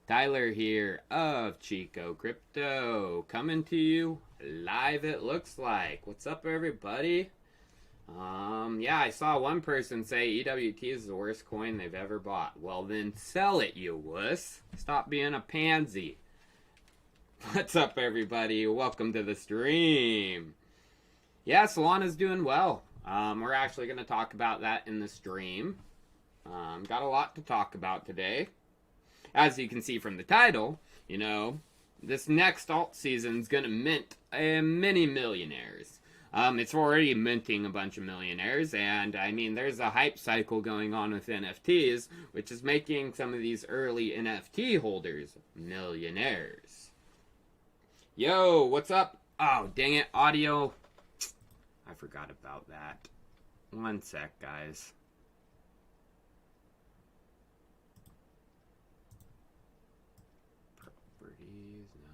Tyler here of Chico Crypto, coming to you live it looks like. What's up everybody? Yeah, I saw one person say EWT is the worst coin they've ever bought. Well then sell it, you wuss. Stop being a pansy. What's up everybody? Welcome to the stream. Yeah, Solana's doing well. We're actually going to talk about that in the stream. Got a lot to talk about today. As you can see from the title, you know, this next alt season is going to mint many millionaires. It's already minting a bunch of millionaires, and I mean, there's a hype cycle going on with NFTs, which is making some of these early NFT holders millionaires. Yo, what's up? Oh, dang it, audio. I forgot about that. One sec, guys. Properties, no.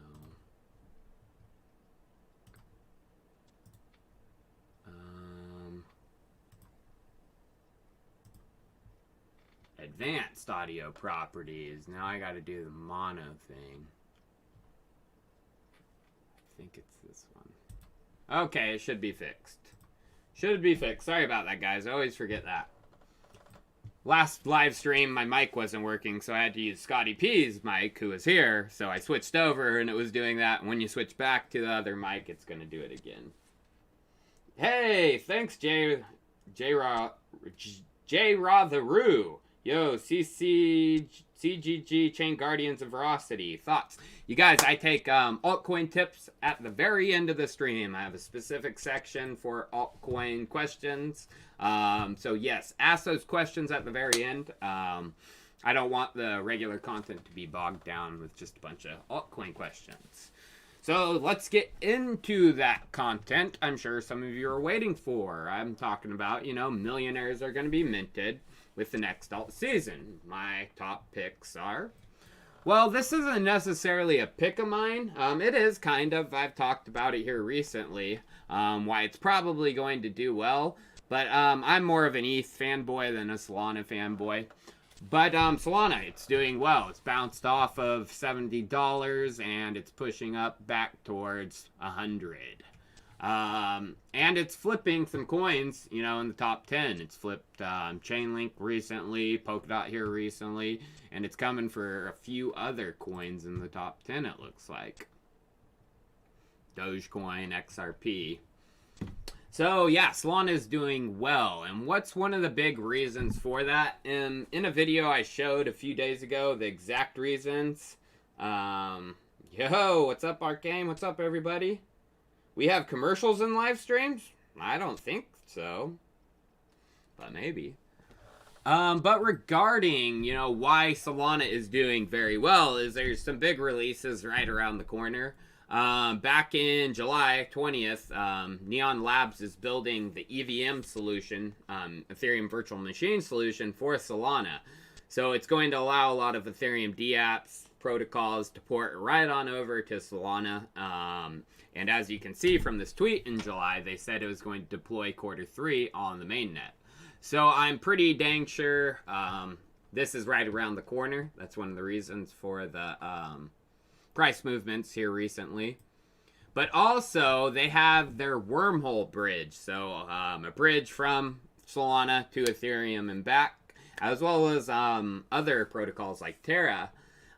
Advanced audio properties. Now I gotta do the mono thing. I think it's this one. Okay, it should be fixed. Should be fixed. Sorry about that, guys. I always forget that. Last live stream, my mic wasn't working, so I had to use Scotty P's mic, who was here. So I switched over, and it was doing that. And when you switch back to the other mic, it's going to do it again. Hey, thanks, J-Raw the Roo. Yo, CGG, Chain Guardians of Veracity. Thoughts? You guys, I take altcoin tips at the very end of the stream. I have a specific section for altcoin questions. So yes, ask those questions at the very end. I don't want the regular content to be bogged down with just a bunch of altcoin questions. So let's get into that content I'm sure some of you are waiting for. I'm talking about, you know, millionaires are going to be minted with the next alt season. My top picks are, well, this isn't necessarily a pick of mine. It is kind of. I've talked about it here recently, why it's probably going to do well. But I'm more of an ETH fanboy than a Solana fanboy. But Solana, it's doing well. It's bounced off of $70 and it's pushing up back towards 100. And it's flipping some coins, you know, in the top 10. It's flipped Chainlink recently, Polkadot here recently, and it's coming for a few other coins in the top 10, it looks like. Dogecoin, XRP. So, yeah, Solana is doing well. And what's one of the big reasons for that? In a video I showed a few days ago, the exact reasons. Yo, what's up, Arcane? What's up, everybody? We have commercials in live streams? I don't think so. But maybe. But regarding, you know, why Solana is doing very well is there's some big releases right around the corner. Back in July 20th, Neon Labs is building the EVM solution, Ethereum Virtual Machine solution for Solana. So it's going to allow a lot of Ethereum dApps protocols to port right on over to Solana. And as you can see from this tweet in July, they said it was going to deploy Q3 on the mainnet. So I'm pretty dang sure this is right around the corner. That's one of the reasons for the price movements here recently. But also, they have their wormhole bridge. So a bridge from Solana to Ethereum and back, as well as other protocols like Terra.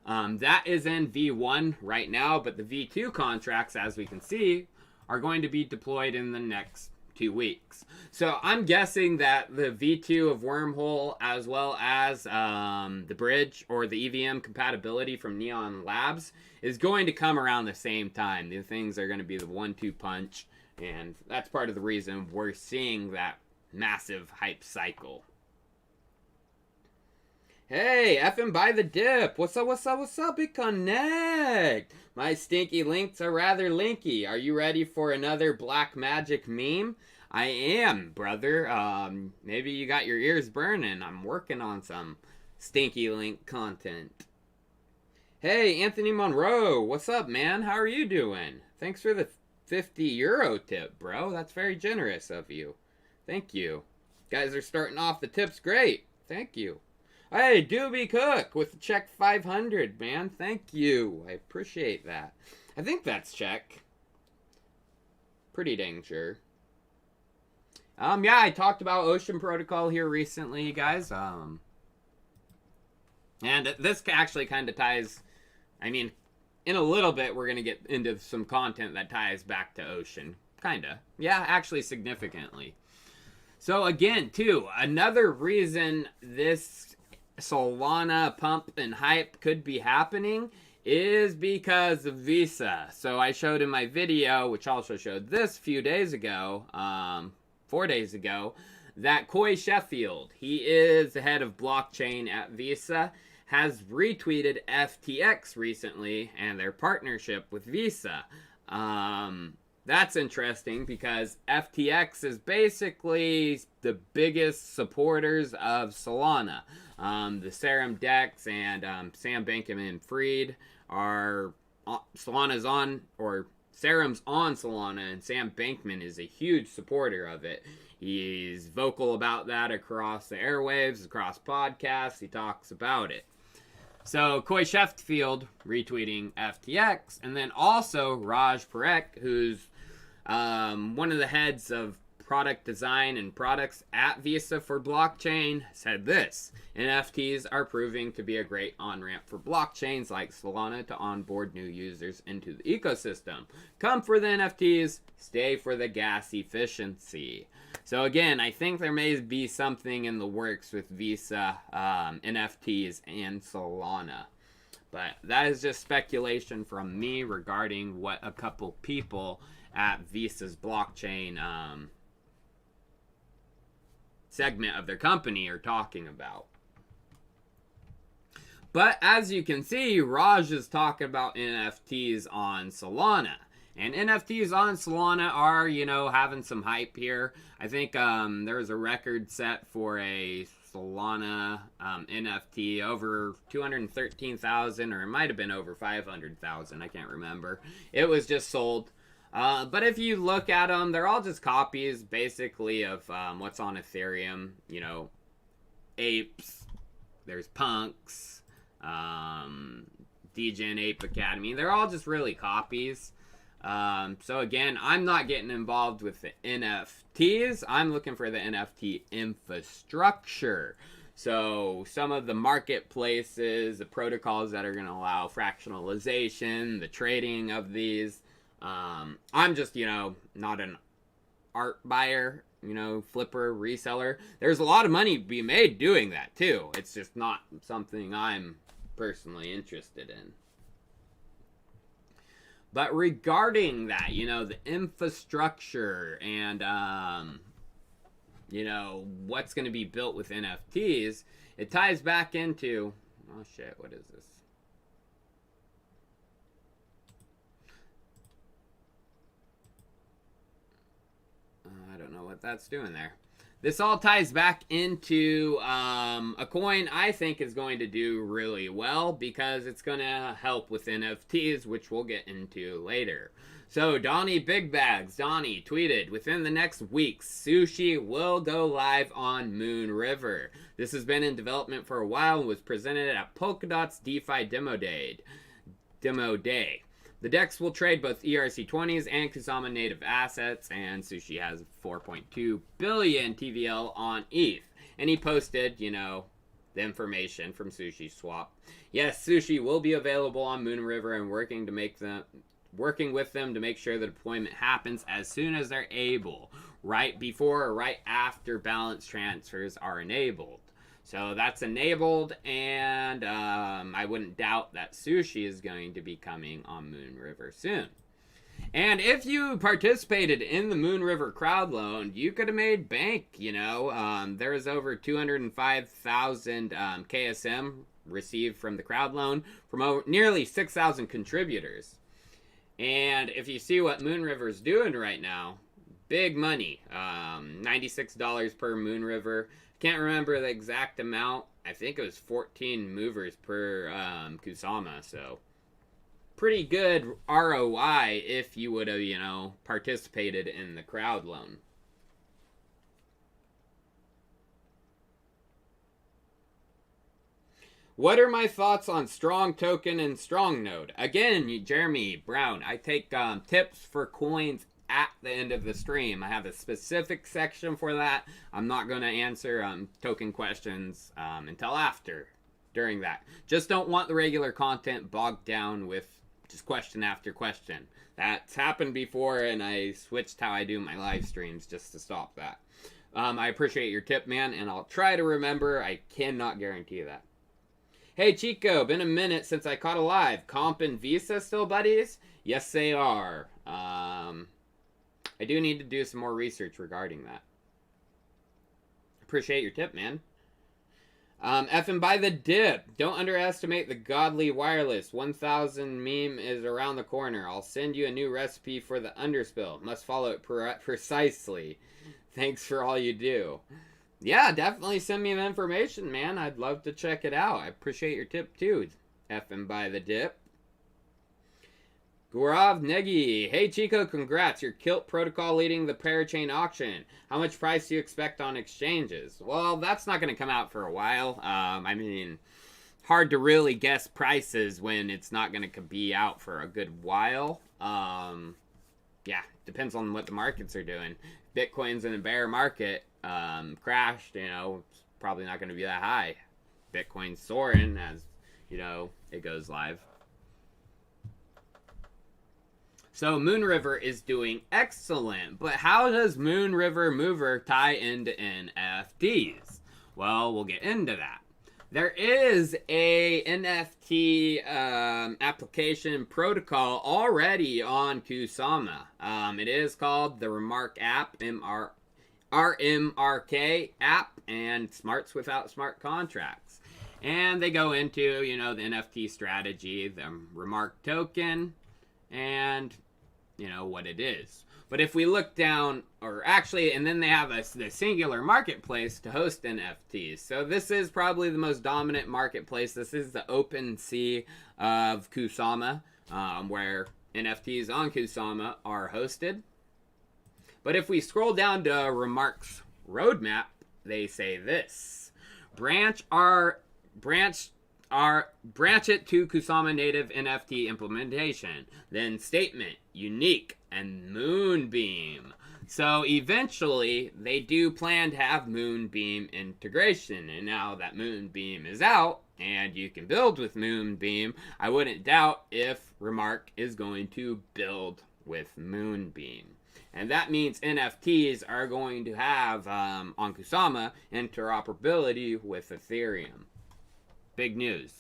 That is in V1 right now, but the V2 contracts, as we can see, are going to be deployed in the next 2 weeks. So I'm guessing that the V2 of Wormhole, as well as the bridge or the EVM compatibility from Neon Labs, is going to come around the same time. The things are going to be the 1-2 punch, and that's part of the reason we're seeing that massive hype cycle. Hey, effing buy the dip. What's up, what's up, what's up? It connect. My stinky links are rather linky. Are you ready for another black magic meme? I am, brother. Maybe you got your ears burning. I'm working on some stinky link content. Hey, Anthony Monroe. What's up, man? How are you doing? Thanks for the €50 tip, bro. That's very generous of you. Thank you. Guys are starting off the tips great. Thank you. Hey, Doobie Cook with check 500, man. Thank you. I appreciate that. I think that's check. Pretty dang sure. Yeah, I talked about Ocean Protocol here recently, guys. And this actually kind of ties, I mean, in a little bit, we're going to get into some content that ties back to Ocean. Kinda. Yeah, actually significantly. So again, too, another reason this Solana pump and hype could be happening is because of Visa. So I showed in my video, which also showed this a few days ago, 4 days ago, that Coy Sheffield, he is the head of blockchain at Visa, has retweeted FTX recently and their partnership with Visa. That's interesting because FTX is basically the biggest supporters of Solana. The Serum Dex and Sam Bankman-Fried are Solana's on, or Serum's on Solana, and Sam Bankman is a huge supporter of it. He's vocal about that across the airwaves, across podcasts. He talks about it. So Coy Sheffield retweeting FTX, and then also Raj Parekh, who's one of the heads of product design and products at Visa for blockchain, said this: NFTs are proving to be a great on-ramp for blockchains like Solana to onboard new users into the ecosystem. Come for the NFTs, stay for the gas efficiency. So again, I think there may be something in the works with Visa, NFTs, and Solana. But that is just speculation from me regarding what a couple people at Visa's blockchain segment of their company are talking about. But as you can see, Raj is talking about NFTs on Solana. And NFTs on Solana are, having some hype here. I think there was a record set for a Solana NFT over 213,000, or it might have been over 500,000. I can't remember. It was just sold. But if you look at them, they're all just copies, basically, of what's on Ethereum. Apes, there's Punks, Degen Ape Academy. They're all just really copies. So again, I'm not getting involved with the NFTs. I'm looking for the NFT infrastructure. So some of the marketplaces, the protocols that are going to allow fractionalization, the trading of these. I'm just, not an art buyer, flipper, reseller. There's a lot of money to be made doing that too. It's just not something I'm personally interested in. But regarding that, the infrastructure and, what's going to be built with NFTs, it ties back into, oh shit, what is this? I don't know what that's doing there. This all ties back into a coin I think is going to do really well because it's going to help with NFTs, which we'll get into later. So Donnie Big Bags, Donnie tweeted, within the next week, Sushi will go live on Moon River. This has been in development for a while and was presented at Polkadot's DeFi Demo Day. The DEX will trade both ERC20s and Kusama native assets, and Sushi has 4.2 billion TVL on ETH. And he posted, the information from Sushi Swap. Yes, Sushi will be available on Moon River and working with them to make sure the deployment happens as soon as they're able, right before or right after balance transfers are enabled. So that's enabled, and I wouldn't doubt that Sushi is going to be coming on Moon River soon. And if you participated in the Moon River crowd loan, you could have made bank, There was over 205,000 KSM received from the crowd loan from nearly 6,000 contributors. And if you see what Moon River is doing right now, big money, $96 per Moon River. Can't remember the exact amount. I think it was 14 movers per Kusama. So pretty good ROI if you would have, participated in the crowd loan. What are my thoughts on Strong Token and Strong Node? Again, Jeremy Brown, I take tips for coins at the end of the stream. I have a specific section for that. I'm not going to answer token questions until after, during that. Just don't want the regular content bogged down with just question after question. That's happened before, and I switched how I do my live streams just to stop that. I appreciate your tip, man, and I'll try to remember. I cannot guarantee that. Hey, Chico, been a minute since I caught a live. Comp and Visa still buddies? Yes, they are. I do need to do some more research regarding that. Appreciate your tip, man. Effing by the dip. Don't underestimate the godly wireless. 1000 meme is around the corner. I'll send you a new recipe for the underspill. Must follow it precisely. Thanks for all you do. Yeah, definitely send me the information, man. I'd love to check it out. I appreciate your tip, too. Effing by the dip. Gaurav Negi. Hey, Chico, congrats. Your Kilt protocol leading the parachain auction. How much price do you expect on exchanges? Well, that's not going to come out for a while. I mean, hard to really guess prices when it's not going to be out for a good while. Yeah, depends on what the markets are doing. Bitcoin's in a bear market. Crashed, you know, it's probably not going to be that high. Bitcoin's soaring as, you know, it goes live. So Moon River is doing excellent, but how does Moon River Mover tie into NFTs? Well, we'll get into that. There is a NFT application protocol already on Kusama. It is called the Remark app, RMRK app, and smarts without smart contracts. And they go into, you know, the NFT strategy, the Remark token, and, you know, what it is. But if we look down, or actually, and then they have the singular marketplace to host NFTs. So this is probably the most dominant marketplace. This is the OpenSea of Kusama, where NFTs on Kusama are hosted. But if we scroll down to Remark's roadmap, they say this: branch it to Kusama native NFT implementation, then statement, unique, and Moonbeam. So eventually, they do plan to have Moonbeam integration, and now that Moonbeam is out, and you can build with Moonbeam, I wouldn't doubt if Remark is going to build with Moonbeam. And that means NFTs are going to have, on Kusama, interoperability with Ethereum. Big news.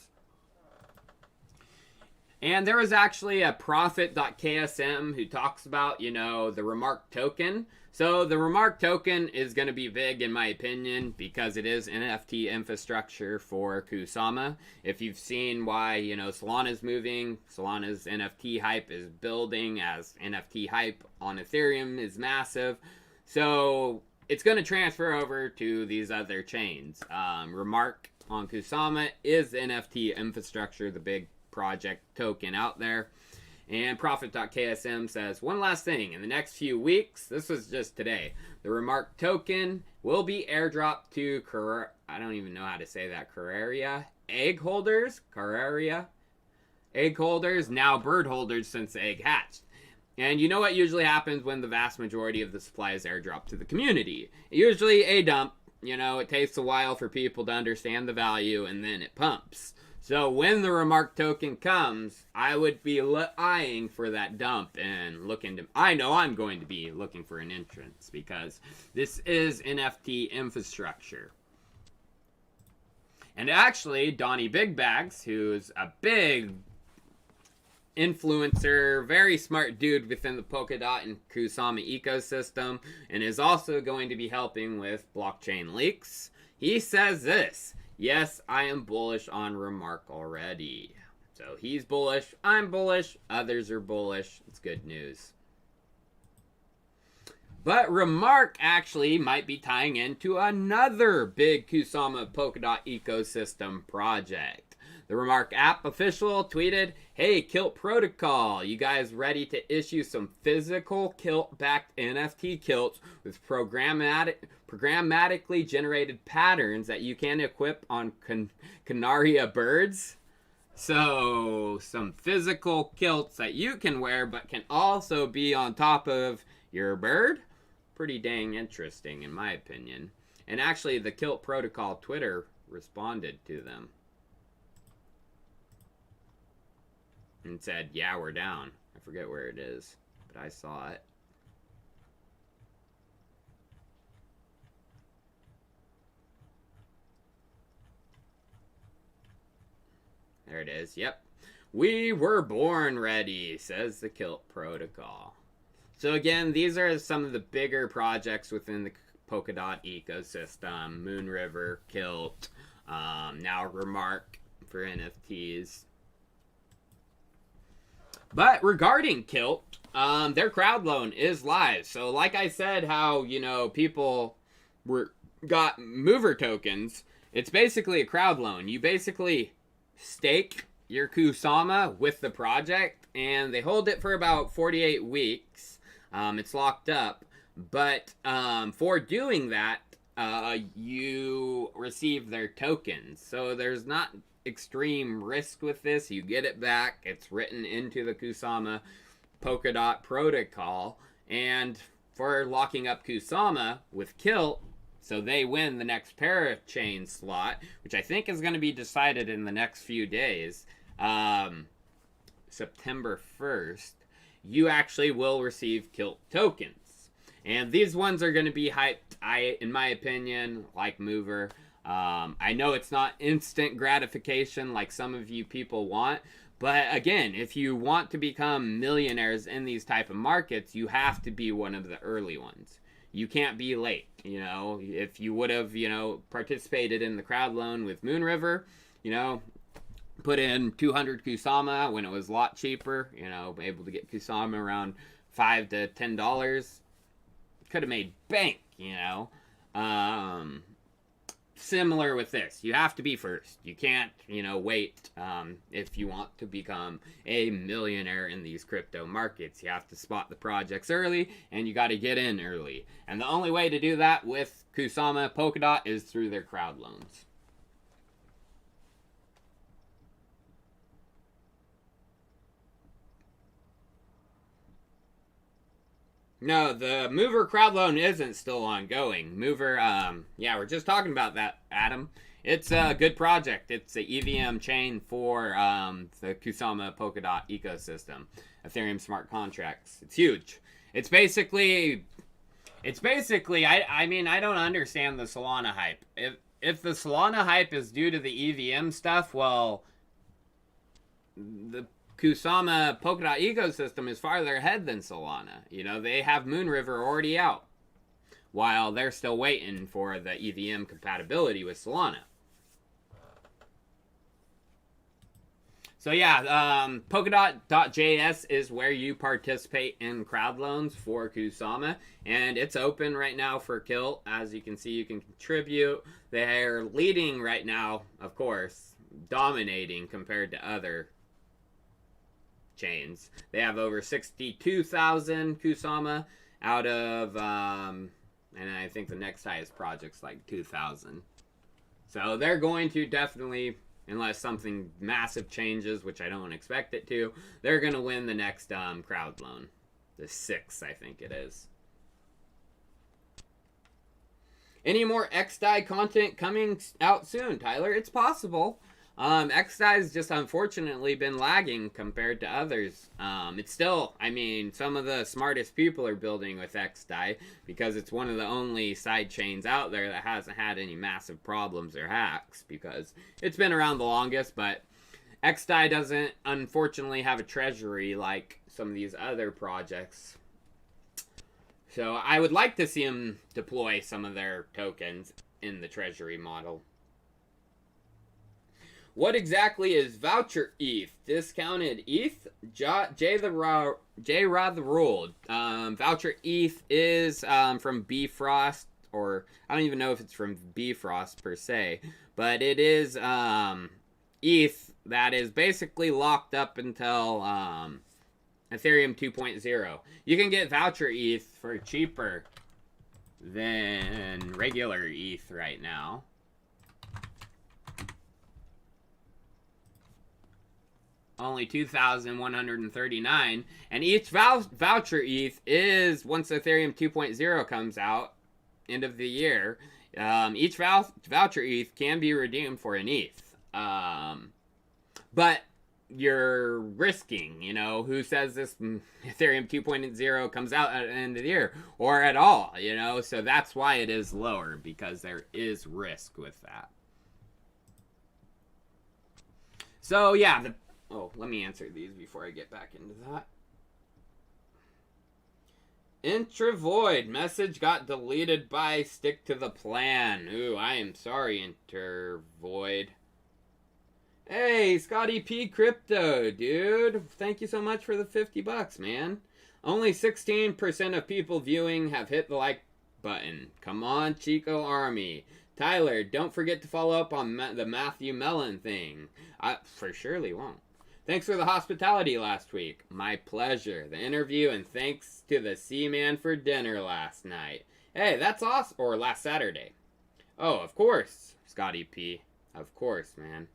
And there was actually a Profit.ksm who talks about, you know, the Remark token. So the Remark token is going to be big in my opinion because it is NFT infrastructure for Kusama. If you've seen why, you know, Solana's moving, Solana's NFT hype is building as NFT hype on Ethereum is massive. So it's going to transfer over to these other chains. Remark on Kusama is the NFT infrastructure, the big project token out there. And Profit.ksm says, one last thing, in the next few weeks, this was just today, the Remark token will be airdropped to I don't even know how to say that, Carraria egg holders, now bird holders since the egg hatched. And you know what usually happens when the vast majority of the supply is airdropped to the community? Usually a dump, you know, it takes a while for people to understand the value and then it pumps. So when the Remark token comes, I would be eyeing for that dump and looking to... I know I'm going to be looking for an entrance because this is NFT infrastructure. And actually, Donnie Big Bags, who's a big influencer, very smart dude within the Polkadot and Kusama ecosystem, and is also going to be helping with blockchain leaks, he says this: yes, I am bullish on Remark already. So he's bullish, I'm bullish, others are bullish. It's good news. But Remark actually might be tying into another big Kusama Polkadot ecosystem project. The Remark app official tweeted, "Hey, Kilt Protocol, you guys ready to issue some physical Kilt-backed NFT kilts with programmatically generated patterns that you can equip on Canaria birds?" So, some physical kilts that you can wear but can also be on top of your bird? Pretty dang interesting in my opinion. And actually, the Kilt Protocol Twitter responded to them and said, "Yeah, we're down." I forget where it is, but I saw it. There it is. Yep. "We were born ready," says the Kilt Protocol. So again, these are some of the bigger projects within the Polkadot ecosystem. Moonriver, Kilt, now Remark for NFTs. But regarding Kilt, their crowd loan is live. So like I said, how, you know, people got mover tokens, it's basically a crowd loan. You basically stake your Kusama with the project, and they hold it for about 48 weeks. It's locked up. But for doing that, you receive their tokens. So there's not extreme risk with this. You get it back. It's written into the Kusama Polkadot protocol. And for locking up Kusama with Kilt, so they win the next parachain slot, which I think is going to be decided in the next few days, September 1st, you actually will receive Kilt tokens. And these ones are going to be hyped, in my opinion, like Mover. I know it's not instant gratification like some of you people want. But again, if you want to become millionaires in these type of markets, you have to be one of the early ones. You can't be late, you know. If you would have, you know, participated in the crowd loan with Moonriver, you know, put in 200 Kusama when it was a lot cheaper, you know, able to get Kusama around $5 to $10. Could have made bank, you know. Similar with this. You have to be first. You can't, you know, wait if you want to become a millionaire in these crypto markets. You have to spot the projects early, and you got to get in early. And the only way to do that with Kusama Polkadot is through their crowd loans. No, the Mover crowd loan isn't still ongoing. Mover, yeah, we're just talking about that, Adam. It's a good project. It's an EVM chain for the Kusama Polkadot ecosystem, Ethereum smart contracts. It's huge. It's basically, I mean, I don't understand the Solana hype. If the Solana hype is due to the EVM stuff, well, the Kusama Polkadot ecosystem is farther ahead than Solana. You know, they have Moonriver already out, while they're still waiting for the EVM compatibility with Solana. So yeah, Polkadot.js is where you participate in crowd loans for Kusama, and it's open right now for Kilt. As you can see, you can contribute. They're leading right now, of course, dominating compared to other chains. They have over 62,000 Kusama out of, and I think the next highest project's like 2,000. So they're going to definitely, unless something massive changes, which I don't expect it to, they're going to win the next crowd loan. The 6th, I think it is. Any more XDAI content coming out soon, Tyler? It's possible. XDAI's just unfortunately been lagging compared to others. It's still, I mean, some of the smartest people are building with XDAI because it's one of the only side chains out there that hasn't had any massive problems or hacks because it's been around the longest, but XDAI doesn't unfortunately have a treasury like some of these other projects. So I would like to see them deploy some of their tokens in the treasury model. What exactly is voucher ETH? Discounted ETH? J-Rod the Ruled. Voucher ETH is from Bfrost, or I don't even know if it's from Bfrost per se, but it is ETH that is basically locked up until Ethereum 2.0. You can get voucher ETH for cheaper than regular ETH right now. Only 2,139, and each voucher ETH is, once Ethereum 2.0 comes out, end of the year, each voucher ETH can be redeemed for an ETH. But you're risking, you know, who says this Ethereum 2.0 comes out at the end of the year, or at all, you know, so that's why it is lower, because there is risk with that. So yeah, oh, let me answer these before I get back into that. Intravoid message got deleted by stick to the plan. Ooh, I am sorry, Intravoid. Hey, Scotty P Crypto, dude. Thank you so much for the $50, man. Only 16% of people viewing have hit the like button. Come on, Chico Army. Tyler, don't forget to follow up on the Matthew Mellon thing. I for surely won't. Thanks for the hospitality last week. My pleasure. The interview, and thanks to the Seaman for dinner last night. Hey, that's awesome. Or last Saturday. Oh, of course, Scotty P. Of course, man.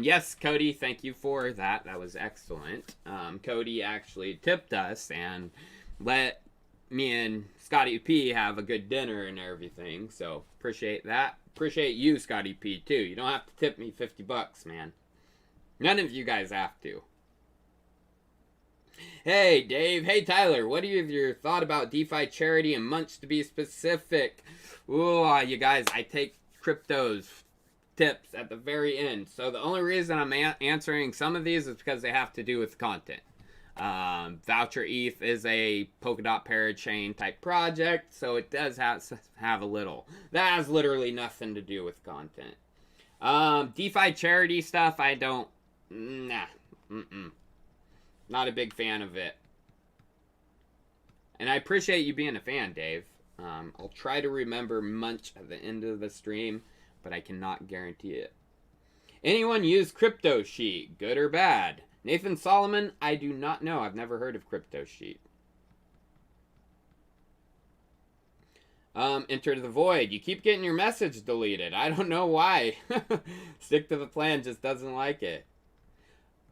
Yes, Cody, thank you for that. That was excellent. Cody actually tipped us and let me and Scotty P have a good dinner and everything. So, appreciate that. Appreciate you, Scotty P, too. You don't have to tip me $50, man. None of you guys have to. Hey, Dave. Hey, Tyler. What are your thought about DeFi charity and Munch to be specific? Ooh, you guys, I take cryptos tips at the very end. So the only reason I'm answering some of these is because they have to do with content. Voucher ETH is a Polkadot parachain type project, so it does have a little. That has literally nothing to do with content. DeFi charity stuff, I don't. Nah. Not a big fan of it. And I appreciate you being a fan, Dave. I'll try to remember Munch at the end of the stream, but I cannot guarantee it. Anyone use Crypto Sheet? Good or bad? Nathan Solomon, I do not know. I've never heard of Crypto Sheet. Enter the void. You keep getting your message deleted. I don't know why. Stick to the plan just doesn't like it.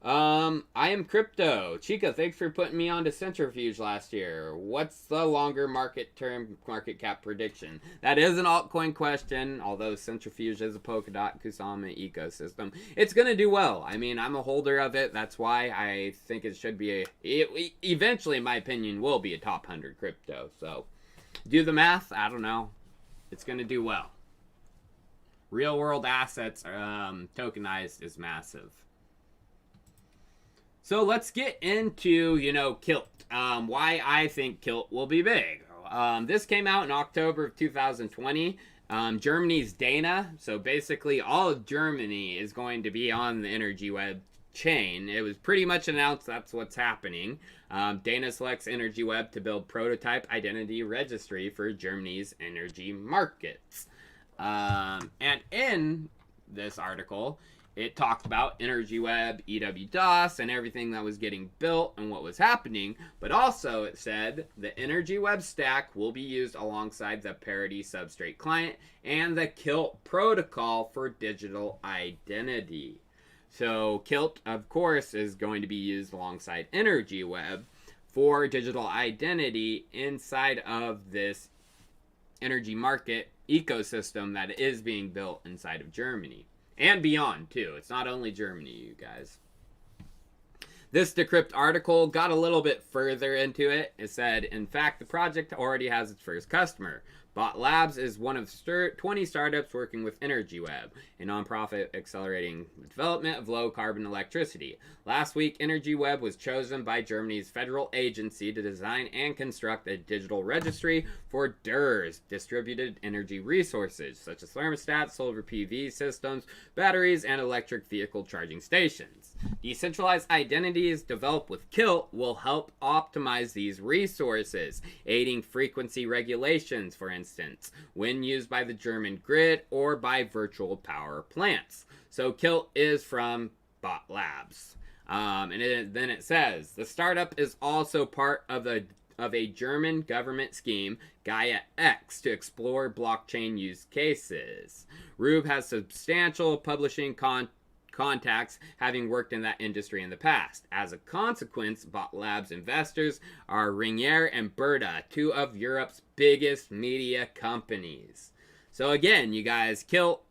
I am Crypto. Chica, thanks for putting me onto Centrifuge last year. What's the longer market cap prediction? That is an altcoin question, although Centrifuge is a Polkadot Kusama ecosystem. It's going to do well. I mean, I'm a holder of it. That's why I think it should be eventually, in my opinion, will be a top 100 crypto. So, do the math. I don't know. It's going to do well. Real world assets tokenized is massive. So let's get into, Kilt. Why I think Kilt will be big. This came out in October of 2020. Germany's Dana. So basically all of Germany is going to be on the Energy Web chain. It was pretty much announced that's what's happening. Dana selects Energy Web to build prototype identity registry for Germany's energy markets. And in this article, it talked about Energy Web, EW-DOS, and everything that was getting built and what was happening. But also it said the Energy Web stack will be used alongside the Parity Substrate client and the Kilt protocol for digital identity. So Kilt, of course, is going to be used alongside Energy Web for digital identity inside of this energy market ecosystem that is being built inside of Germany. And beyond, too. It's not only Germany, you guys. This Decrypt article got a little bit further into it. It said, in fact, the project already has its first customer. Bot Labs is one of 20 startups working with Energy Web, a nonprofit accelerating the development of low-carbon electricity. Last week, Energy Web was chosen by Germany's federal agency to design and construct a digital registry for DERs, distributed energy resources, such as thermostats, solar PV systems, batteries, and electric vehicle charging stations. Decentralized identities developed with Kilt will help optimize these resources, aiding frequency regulations, for instance, when used by the German grid or by virtual power plants. So Kilt is from Bot Labs. Then it says, the startup is also part of a German government scheme, Gaia X, to explore blockchain use cases. Rube has substantial publishing contacts, having worked in that industry in the past. As a consequence, Bot Labs investors are Ringier and Berta, two of Europe's biggest media companies. So again, you guys, Kilt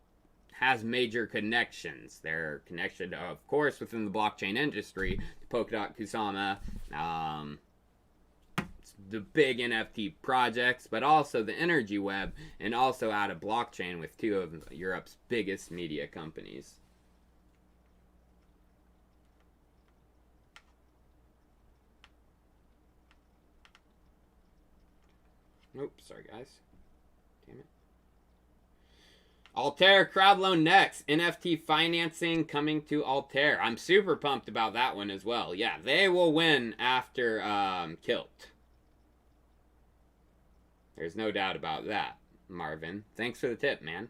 has major connections. They're connected, of course, within the blockchain industry, Polkadot, Kusama, the big NFT projects, but also the energy web, and also out of blockchain with two of Europe's biggest media companies. Oops, sorry guys. Damn it. Altair crowd loan next. NFT financing coming to Altair. I'm super pumped about that one as well. Yeah, they will win after Kilt. There's no doubt about that, Marvin. Thanks for the tip, man.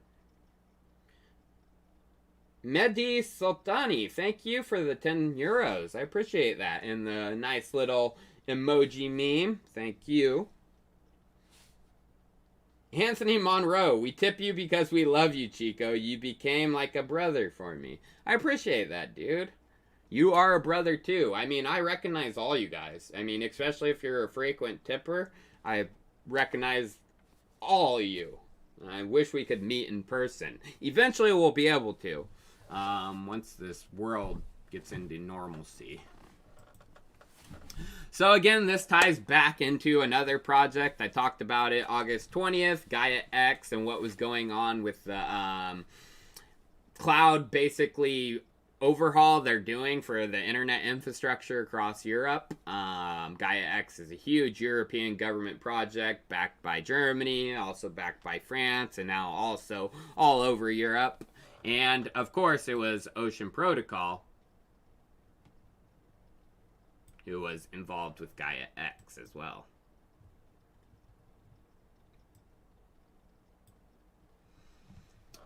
Mehdi Sultani, thank you for the 10 euros. I appreciate that. And the nice little emoji meme. Thank you. Anthony Monroe, we tip you because we love you, Chico. You became like a brother for me. I appreciate that, dude. You are a brother, too. I mean, I recognize all you guys. I mean, especially if you're a frequent tipper, I recognize all of you. I wish we could meet in person. Eventually, we'll be able to. Once this world gets into normalcy. So again, this ties back into another project. I talked about it August 20th, Gaia X, and what was going on with the cloud basically overhaul they're doing for the internet infrastructure across Europe. Gaia X is a huge European government project backed by Germany, also backed by France, and now also all over Europe. And of course, it was Ocean Protocol who was involved with Gaia X as well.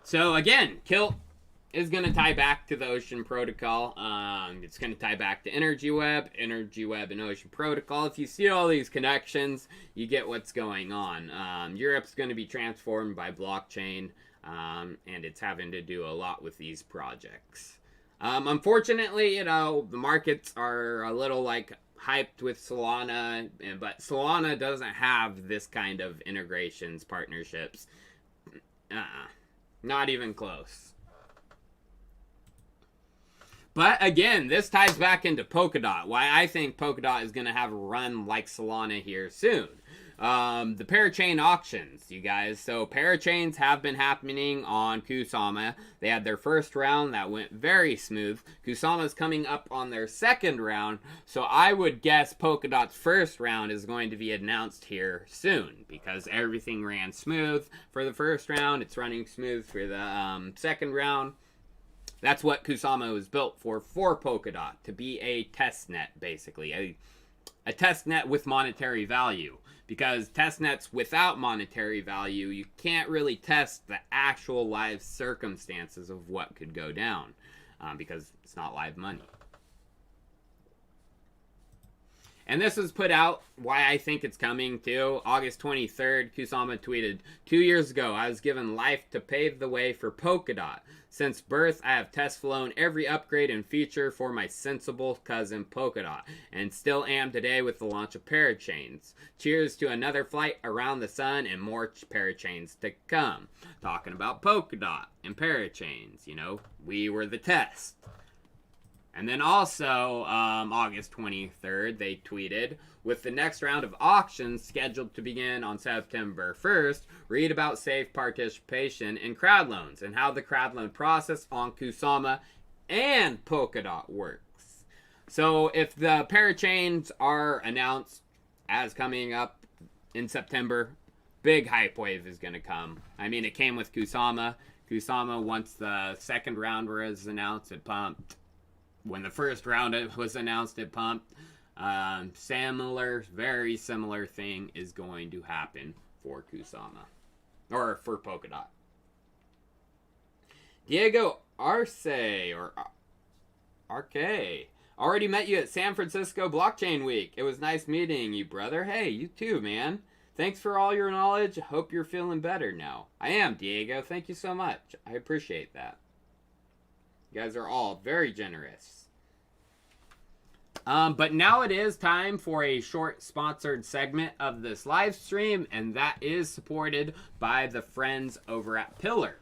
So again, Kilt is going to tie back to the Ocean Protocol. It's going to tie back to Energy Web and Ocean Protocol. If you see all these connections, you get what's going on. Europe's going to be transformed by blockchain, and it's having to do a lot with these projects. Unfortunately, you know, the markets are a little like hyped with Solana, but Solana doesn't have this kind of integrations, partnerships. Not even close. But again, this ties back into Polkadot. Why I think Polkadot is going to have a run like Solana here soon. The parachain auctions, you guys. So parachains have been happening on Kusama. They had their first round that went very smooth. Kusama's coming up on their second round. So I would guess Polkadot's first round is going to be announced here soon, because everything ran smooth for the first round. It's running smooth for the second round. That's what Kusama was built for Polkadot, to be a test net, basically. A test net with monetary value. Because test nets without monetary value, you can't really test the actual live circumstances of what could go down. Because it's not live money. And this was put out, why I think it's coming too. August 23rd, Kusama tweeted, 2 years ago, I was given life to pave the way for Polkadot. Since birth, I have test flown every upgrade and feature for my sensible cousin Polkadot, and still am today with the launch of parachains. Cheers to another flight around the sun and more parachains to come. Talking about Polkadot and parachains, you know, we were the test. And then also, August 23rd, they tweeted, with the next round of auctions scheduled to begin on September 1st, read about safe participation in crowd loans and how the crowd loan process on Kusama and Polkadot works. So if the parachains are announced as coming up in September, big hype wave is going to come. I mean, it came with Kusama. Kusama, once the second round was announced, it pumped. When the first round was announced, it pumped. Very similar thing is going to happen for Kusama. Or for Polkadot. Diego Arce, or RK. Already met you at San Francisco Blockchain Week. It was nice meeting you, brother. Hey, you too, man. Thanks for all your knowledge. Hope you're feeling better now. I am, Diego. Thank you so much. I appreciate that. You guys are all very generous. But now it is time for a short sponsored segment of this live stream, and that is supported by the friends over at Pillar.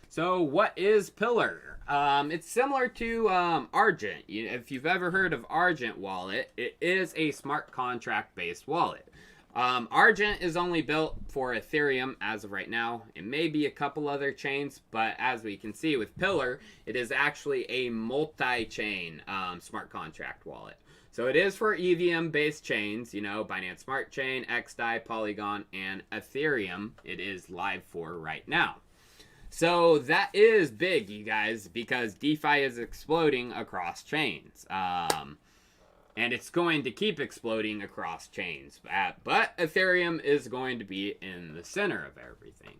So what is Pillar? It's similar to Argent. If you've ever heard of Argent Wallet, it is a smart contract based wallet. Argent is only built for Ethereum as of right now. It may be a couple other chains, but as we can see with Pillar, it is actually a multi-chain smart contract wallet. So it is for EVM-based chains, you know, Binance Smart Chain, XDAI, Polygon, and Ethereum. It is live for right now. So that is big, you guys, because DeFi is exploding across chains. And it's going to keep exploding across chains. But Ethereum is going to be in the center of everything.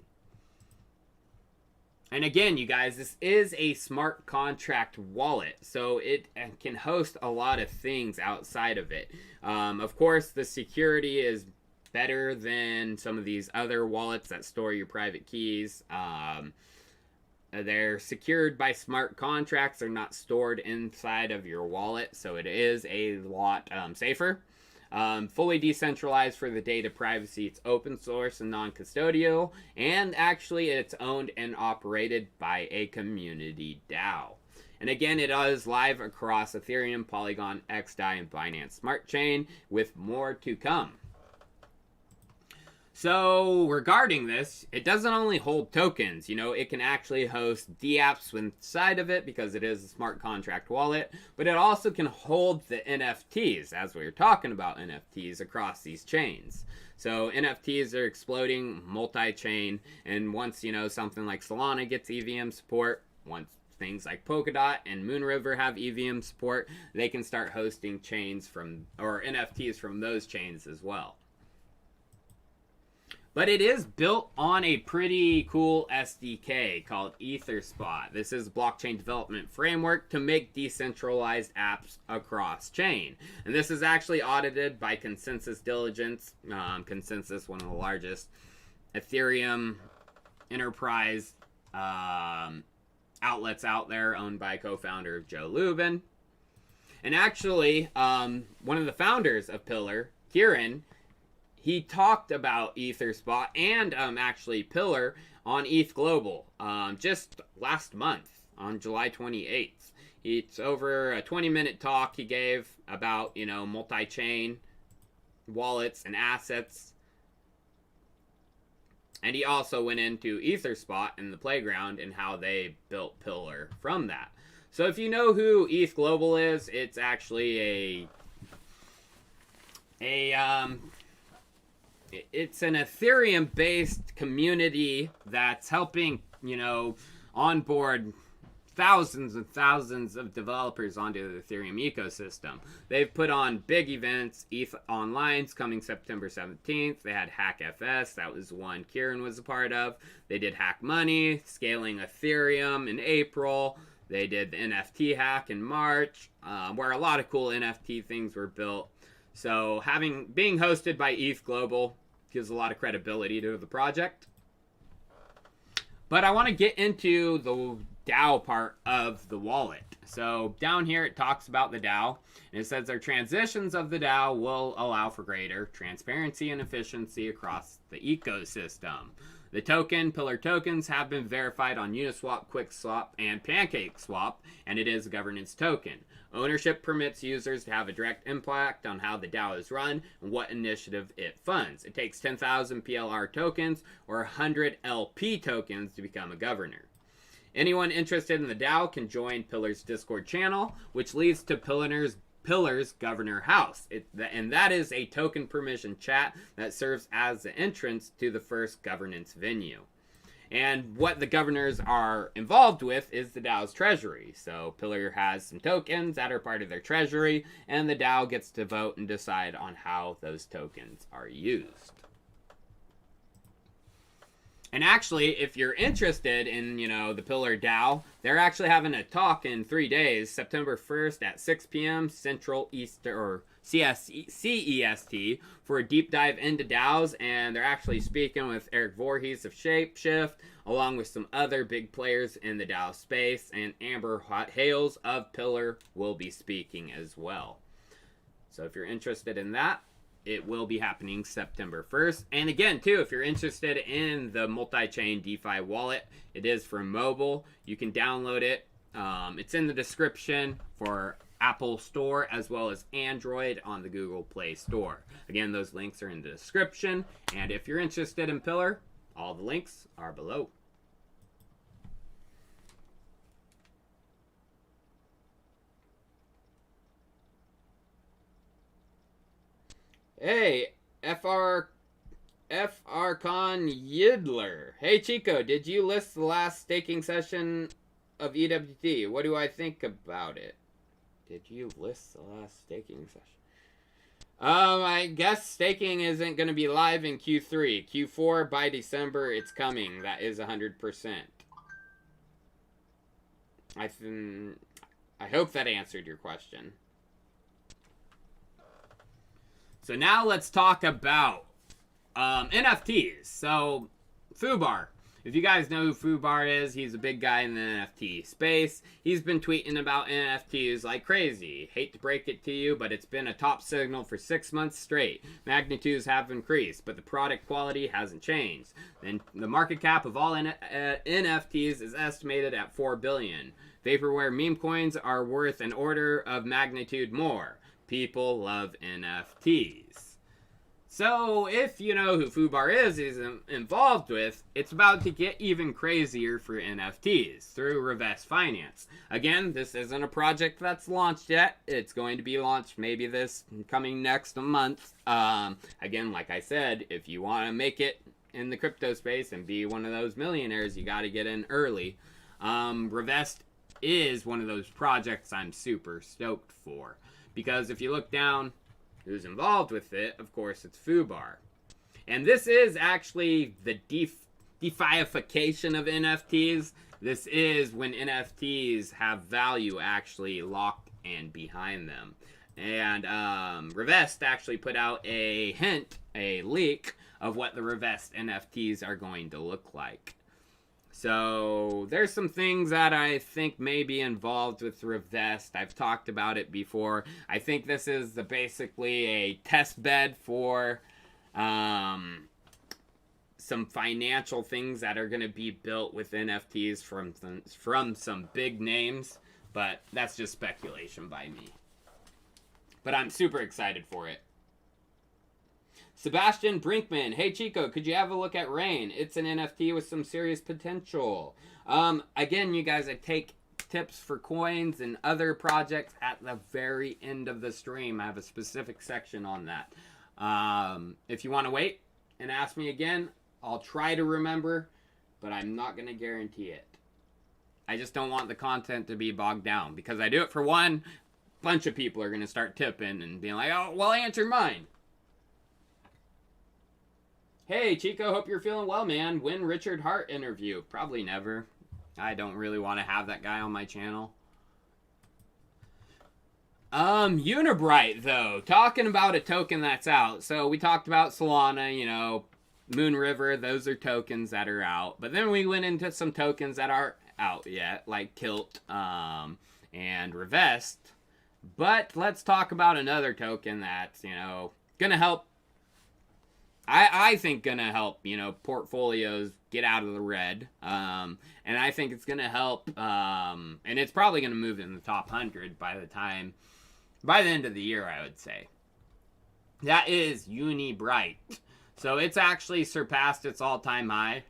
And again, you guys, this is a smart contract wallet, so it can host a lot of things outside of it. Of course, the security is better than some of these other wallets that store your private keys. They're secured by smart contracts. They're not stored inside of your wallet, so it is a lot safer. Fully decentralized for the data privacy. It's open source and non-custodial, and actually it's owned and operated by a community DAO. And again, it is live across Ethereum, Polygon, XDAI, and Binance Smart Chain, with more to come. So regarding this, it doesn't only hold tokens, you know, it can actually host dApps inside of it because it is a smart contract wallet, but it also can hold the NFTs, as we were talking about NFTs across these chains. So NFTs are exploding multi-chain, and once, you know, something like Solana gets EVM support, once things like Polkadot and Moonriver have EVM support, they can start hosting chains from, or NFTs from those chains as well. But it is built on a pretty cool SDK called EtherSpot. This is a blockchain development framework to make decentralized apps across chain. And this is actually audited by Consensus Diligence. Consensus, one of the largest Ethereum enterprise outlets out there, owned by co-founder Joe Lubin. And actually, one of the founders of Pillar, Kieran, he talked about EtherSpot and actually Pillar on ETH Global just last month on July 28th. It's over a 20-minute talk he gave about, you know, multi-chain wallets and assets. And he also went into EtherSpot and the playground and how they built Pillar from that. So if you know who ETH Global is, it's actually it's an Ethereum-based community that's helping, you know, onboard thousands and thousands of developers onto the Ethereum ecosystem. They've put on big events. ETH Online's coming September 17th. They had HackFS. That was one Kieran was a part of. They did Hack Money, scaling Ethereum in April. They did the NFT hack in March, where a lot of cool NFT things were built. So being hosted by ETH Global gives a lot of credibility to the project. But I want to get into the DAO part of the wallet. So down here it talks about the DAO, and it says their transitions of the DAO will allow for greater transparency and efficiency across the ecosystem. The Pillar tokens have been verified on Uniswap, QuickSwap, and PancakeSwap, and it is a governance token. Ownership permits users to have a direct impact on how the DAO is run and what initiative it funds. It takes 10,000 PLR tokens or 100 LP tokens to become a governor. Anyone interested in the DAO can join Pillar's Discord channel, which leads to Pillar's Governor House. And that is a token permission chat that serves as the entrance to the first governance venue. And what the governors are involved with is the DAO's treasury. So Pillar has some tokens that are part of their treasury, and the DAO gets to vote and decide on how those tokens are used. And actually, if you're interested in, the Pillar DAO, they're actually having a talk in 3 days, September 1st at 6 p.m. Central Eastern or CEST for a deep dive into DAOs. And they're actually speaking with Eric Voorhees of Shapeshift, along with some other big players in the DAO space. And Amber Hales of Pillar will be speaking as well. So if you're interested in that, it will be happening September 1st. And again, too, if you're interested in the multi-chain DeFi wallet, it is for mobile. You can download it. It's in the description for Apple Store as well as Android on the Google Play Store. Again, those links are in the description. And if you're interested in Pillar, all the links are below. Hey, FR Con Yidler. Hey, Chico, did you list the last staking session of EWT? What do I think about it? Did you list the last staking session? I guess staking isn't going to be live in Q3. Q4 by December, it's coming. That is 100%. I hope that answered your question. So now let's talk about NFTs. So Fubar. If you guys know who Fubar is, he's a big guy in the NFT space. He's been tweeting about NFTs like crazy. Hate to break it to you, but it's been a top signal for 6 months straight. Magnitudes have increased, but the product quality hasn't changed. And the market cap of all NFTs is estimated at $4 billion. Vaporware meme coins are worth an order of magnitude more. People love NFTs. So if you know who Fubar is involved with, it's about to get even crazier for NFTs through Reverse Finance. Again, this isn't a project that's launched yet. It's going to be launched maybe this coming next month. Again, like I said, if you want to make it in the crypto space and be one of those millionaires, you got to get in early. Reverse is one of those projects I'm super stoked for. Because if you look down who's involved with it, of course, it's Fubar. And this is actually the DeFiification of NFTs. This is when NFTs have value actually locked and behind them. And Revest actually put out a leak of what the Revest NFTs are going to look like. So there's some things that I think may be involved with Revest. I've talked about it before. I think this is basically a test bed for some financial things that are going to be built with NFTs from some big names. But that's just speculation by me. But I'm super excited for it. Sebastian Brinkman. Hey, Chico, could you have a look at Rain? It's an NFT with some serious potential. Again, you guys, I take tips for coins and other projects at the very end of the stream. I have a specific section on that. If you want to wait and ask me again, I'll try to remember, but I'm not going to guarantee it. I just don't want the content to be bogged down because I do it for one. Bunch of people are going to start tipping and being like, oh, well, answer mine. Hey, Chico, hope you're feeling well, man. When Richard Hart interview? Probably never. I don't really want to have that guy on my channel. Unibright, though. Talking about a token that's out. So we talked about Solana, Moon River. Those are tokens that are out. But then we went into some tokens that aren't out yet, like Kilt and Revest. But let's talk about another token that's, going to help. I think gonna help, portfolios get out of the red. And I think it's gonna help, and it's probably gonna move in the top 100 by the end of the year, I would say. That is Unibright. So it's actually surpassed its all-time high.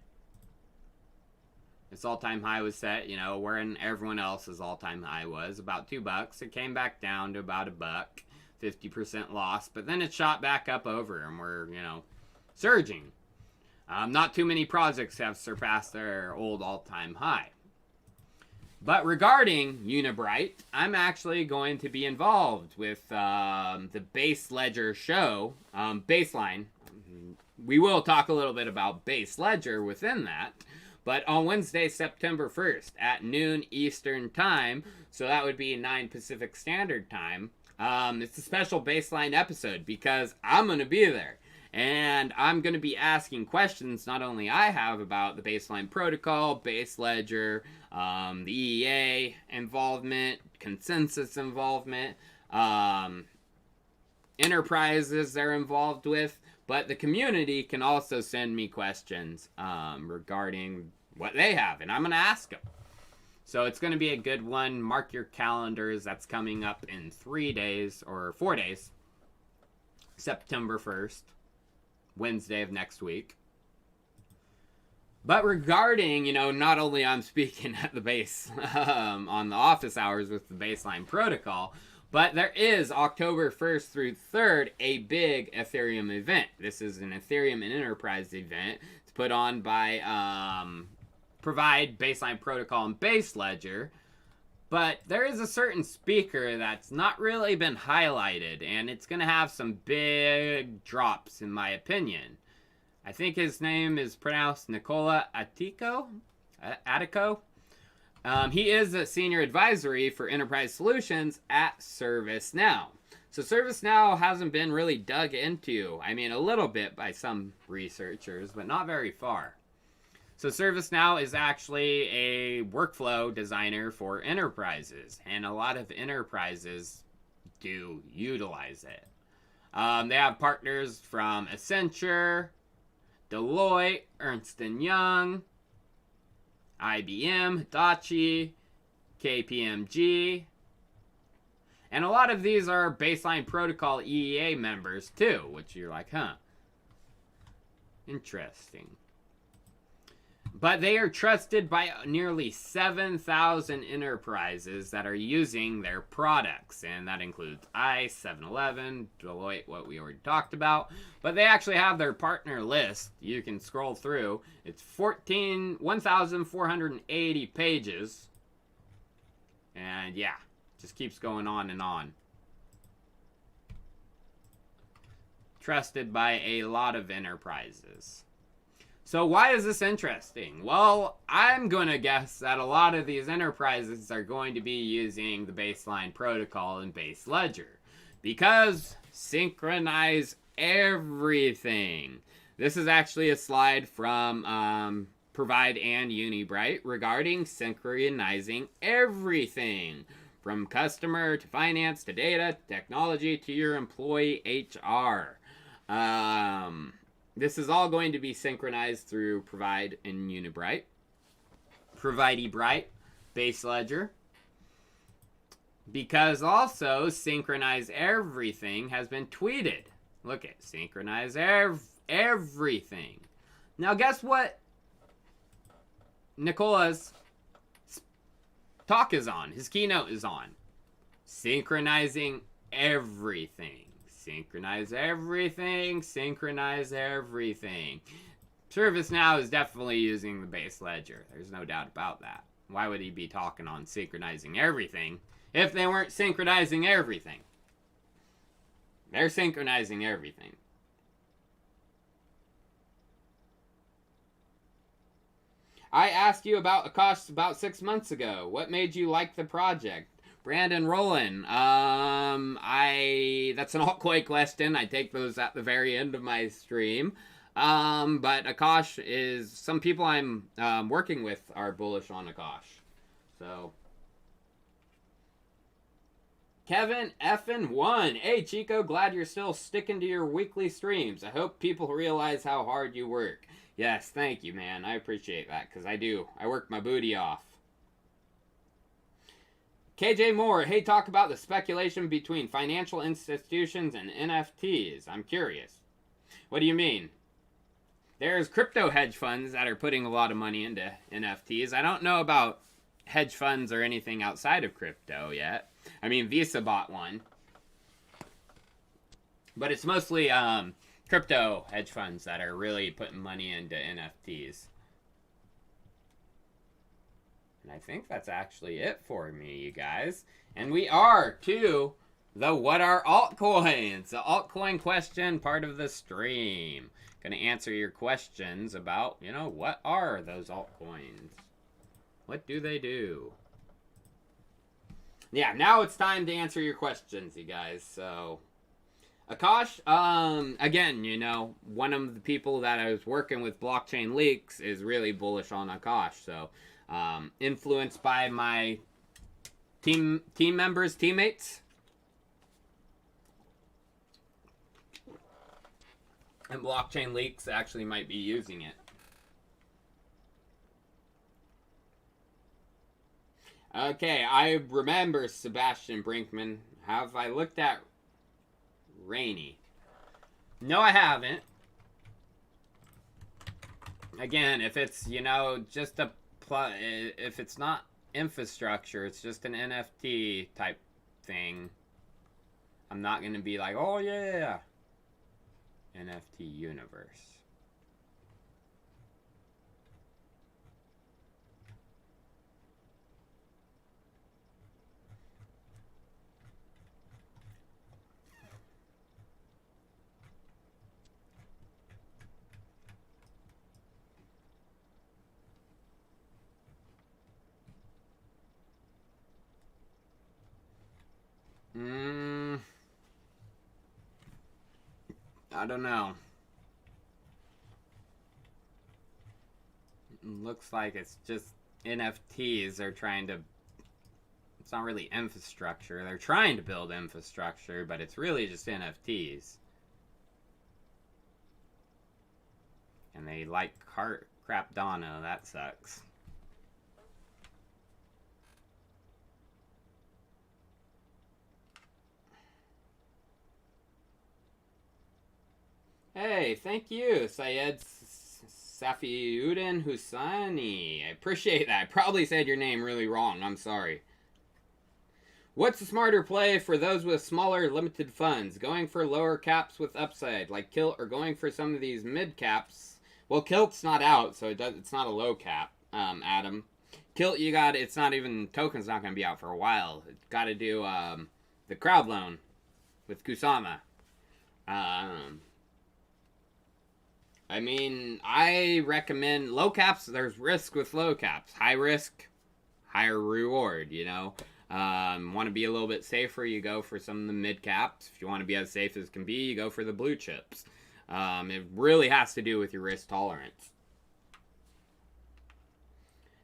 Its all-time high was set, wherein everyone else's all-time high was about $2. It came back down to about $1, 50% loss, but then it shot back up over, and we're, surging. Not too many projects have surpassed their old all-time high. But regarding Unibright, I'm actually going to be involved with the Base Ledger show, Baseline. we will talk a little bit about base ledger within that. But on Wednesday, September 1st at noon Eastern time, so that would be 9 Pacific Standard Time, it's a special baseline episode because I'm going to be there. And I'm going to be asking questions not only I have about the baseline protocol, base ledger, the EEA involvement, consensus involvement, enterprises they're involved with, but the community can also send me questions regarding what they have, and I'm going to ask them. So it's going to be a good one. Mark your calendars. That's coming up in 3 days, or 4 days. September 1st, Wednesday of next week. But regarding, you know, not only I'm speaking at the base on the office hours with the baseline protocol, but there is October 1st through 3rd a big Ethereum event. This is an Ethereum and Enterprise event. It's put on by Provide, Baseline Protocol, and Base Ledger. But there is a certain speaker that's not really been highlighted, and it's going to have some big drops, in my opinion. I think his name is pronounced Nicola Attico. He is a senior advisory for enterprise solutions at ServiceNow. So ServiceNow hasn't been really dug into. I mean, a little bit by some researchers, but not very far. So ServiceNow is actually a workflow designer for enterprises, and a lot of enterprises do utilize it. They have partners from Accenture, Deloitte, Ernst & Young, IBM, Hitachi, KPMG, and a lot of these are Baseline Protocol EEA members too, which you're like, huh, interesting. But they are trusted by nearly 7,000 enterprises that are using their products. And that includes ICE, 7-Eleven, Deloitte, what we already talked about. But they actually have their partner list. You can scroll through. It's 1,480 pages. And yeah, just keeps going on and on. Trusted by a lot of enterprises. So why is this interesting? Well, I'm going to guess that a lot of these enterprises are going to be using the Baseline Protocol and Base Ledger. Because synchronize everything. This is actually a slide from Provide and Unibright regarding synchronizing everything. From customer to finance to data, technology to your employee HR. This is all going to be synchronized through Provide and Unibright. Provide eBright, Base Ledger. Because also, synchronize everything has been tweeted. Look at synchronize everything. Now, guess what Nicola's talk is on? His keynote is on. Synchronizing everything. Synchronize everything, synchronize everything. ServiceNow is definitely using the Base Ledger. There's no doubt about that. Why would he be talking on synchronizing everything if they weren't synchronizing everything? They're synchronizing everything. I asked you about Akash about 6 months ago. What made you like the project? Brandon Rowland, that's an altcoin question. I take those at the very end of my stream. But Akash is, some people I'm working with are bullish on Akash. So, Kevin F1, hey Chico, glad you're still sticking to your weekly streams. I hope people realize how hard you work. Yes, thank you, man. I appreciate that, because I do. I work my booty off. KJ Moore, hey, talk about the speculation between financial institutions and NFTs. I'm curious. What do you mean? There's crypto hedge funds that are putting a lot of money into NFTs. I don't know about hedge funds or anything outside of crypto yet. I mean, Visa bought one. But it's mostly crypto hedge funds that are really putting money into NFTs. And I think that's actually it for me, you guys. And we are to the What Are Altcoins? The altcoin question part of the stream. Going to answer your questions about, you know, what are those altcoins? What do they do? Yeah, now it's time to answer your questions, you guys. So, Akash, again, you know, one of the people that I was working with Blockchain Leaks is really bullish on Akash. So, influenced by my team members, teammates, and Blockchain Leaks actually might be using it. Okay, I remember Sebastian Brinkman. Have I looked at Rainy? No, I haven't. Again, if it's, you know, just if it's not infrastructure, it's just an NFT type thing, I'm not going to be like, oh yeah, NFT universe. I don't know. Looks like it's just NFTs. They're trying to... It's not really infrastructure. They're trying to build infrastructure, but it's really just NFTs. And they like Crapdano. That sucks. Hey, thank you, Syed Safiuddin Husani. I appreciate that. I probably said your name really wrong. I'm sorry. What's a smarter play for those with smaller limited funds? Going for lower caps with upside, like Kilt, or going for some of these mid caps? Well, Kilt's not out, so it's not a low cap, Adam. Kilt, you got, it's not even, token's not going to be out for a while. It's got to do the crowd loan with Kusama. I mean, I recommend low caps. There's risk with low caps. High risk, higher reward, you know. Want to be a little bit safer, you go for some of the mid caps. If you want to be as safe as can be, you go for the blue chips. It really has to do with your risk tolerance.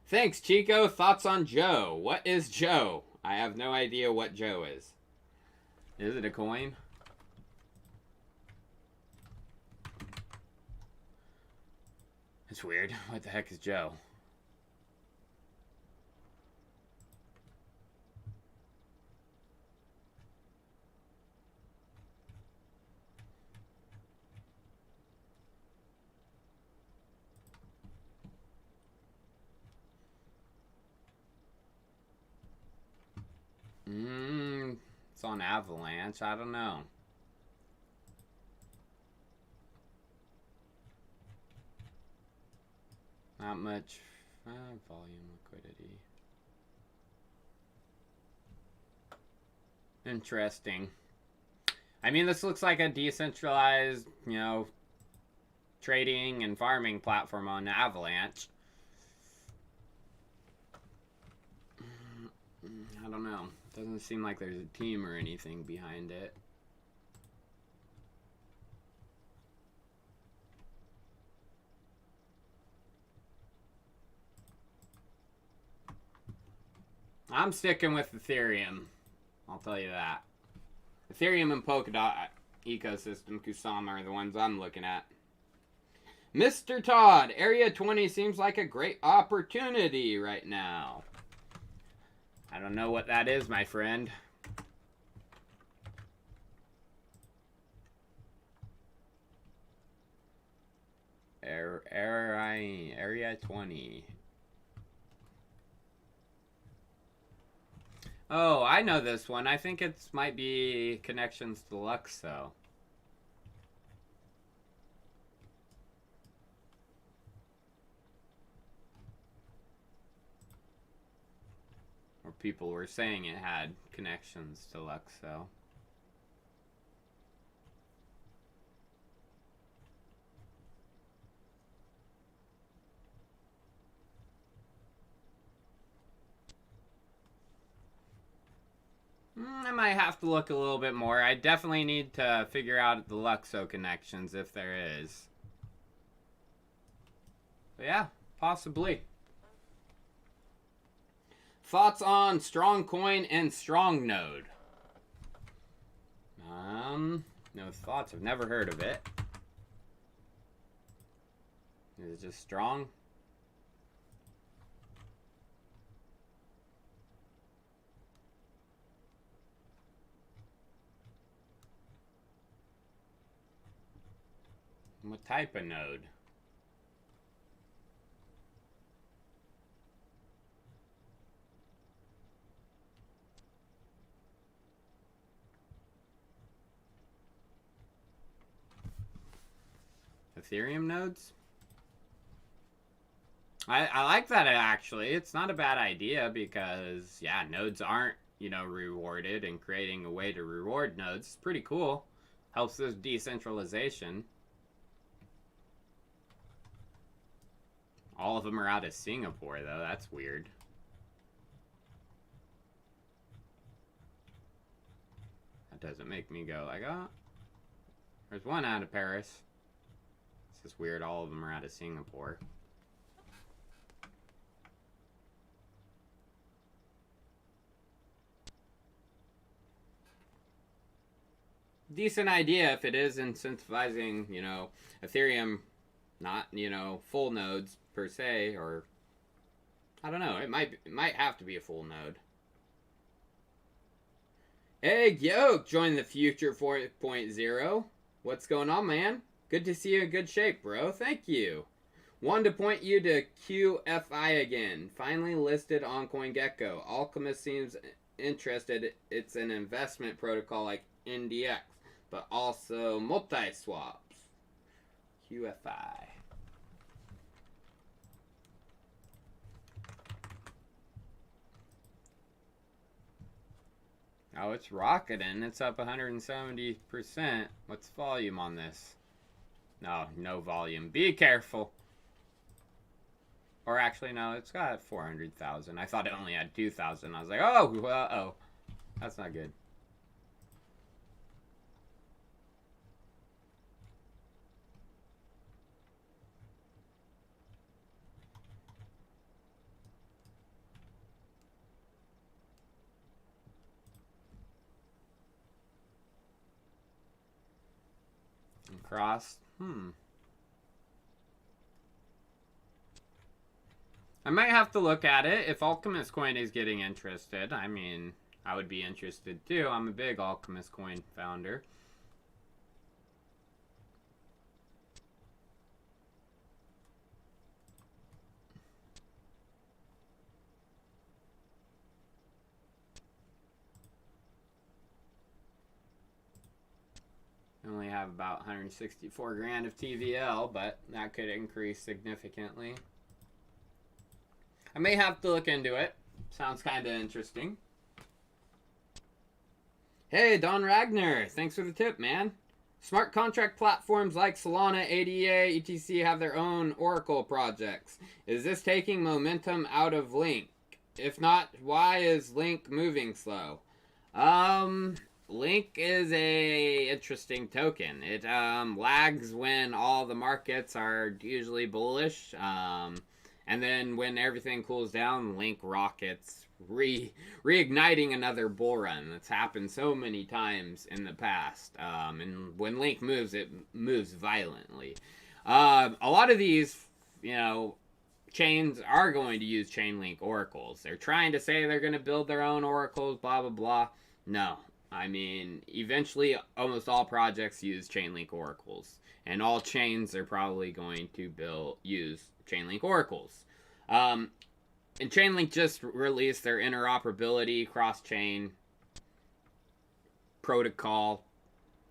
Thanks, Chico. Thoughts on Joe? What is Joe? I have no idea what Joe is. Is it a coin? It's weird. What the heck is Joe? It's on Avalanche. I don't know. Not much volume liquidity. Interesting. I mean, this looks like a decentralized, you know, trading and farming platform on Avalanche. I don't know. Doesn't seem like there's a team or anything behind it. I'm sticking with Ethereum. I'll tell you that. Ethereum and Polkadot ecosystem, Kusama, are the ones I'm looking at. Mr. Todd, Area 20 seems like a great opportunity right now. I don't know what that is, my friend. Area 20. Oh, I know this one. I think it might be Connections to Luxo. Or people were saying it had connections to Luxo. might have to look a little bit more. I definitely need to figure out the Luxo connections if there is. But yeah, possibly. Thoughts on Strong Coin and Strong Node? No thoughts. I've never heard of it. Is it just strong? What type of node? Ethereum nodes? I like that actually. It's not a bad idea because, yeah, nodes aren't, you know, rewarded, and creating a way to reward nodes is pretty cool. Helps with decentralization. All of them are out of Singapore, though. That's weird. That doesn't make me go like, oh. There's one out of Paris. It's just weird. All of them are out of Singapore. Decent idea if it is incentivizing, you know, Ethereum, not, you know, full nodes per se, or I don't know. It might have to be a full node. Egg Yolk joined the Future 4.0. What's going on, man? Good to see you in good shape, bro. Thank you. Wanted to point you to QFI again. Finally listed on CoinGecko. Alchemist seems interested. It's an investment protocol like NDX, but also multi-swaps. QFI. Oh, it's rocketing. It's up 170%. What's volume on this? No, no volume. Be careful. Or actually, no, it's got 400,000. I thought it only had 2,000. I was like, oh, uh-oh. That's not good. Crossed. I might have to look at it. If Alchemist Coin is getting interested, I mean, I would be interested too. I'm a big Alchemist Coin founder. I only have about 164 grand of TVL, but that could increase significantly. I may have to look into it. Sounds kind of interesting. Hey, Don Ragnar. Thanks for the tip, man. Smart contract platforms like Solana, ADA, etc. have their own Oracle projects. Is this taking momentum out of Link? If not, why is Link moving slow? Link is a interesting token. It lags when all the markets are usually bullish. And then when everything cools down, Link rockets, reigniting another bull run. That's happened so many times in the past. And when Link moves, it moves violently. A lot of these, you know, chains are going to use Chainlink oracles. They're trying to say they're going to build their own oracles, blah, blah, blah. No. I mean, eventually, almost all projects use Chainlink oracles. And all chains are probably going to use Chainlink oracles. And Chainlink just released their interoperability cross-chain protocol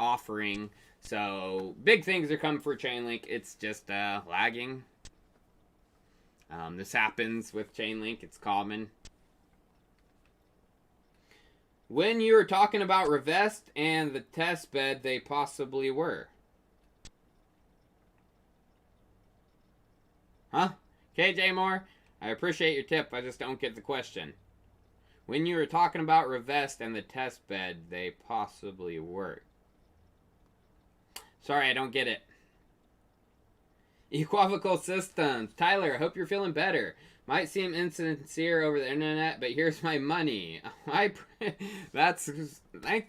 offering. So big things are coming for Chainlink. It's just lagging. This happens with Chainlink. It's common. When you were talking about Revest and the test bed, they possibly were. Huh? KJ Moore, I appreciate your tip. I just don't get the question. When you were talking about Revest and the test bed, they possibly work. Sorry, I don't get it. Equivocal systems. Tyler, I hope you're feeling better. Might seem insincere over the internet, but here's my money. Thank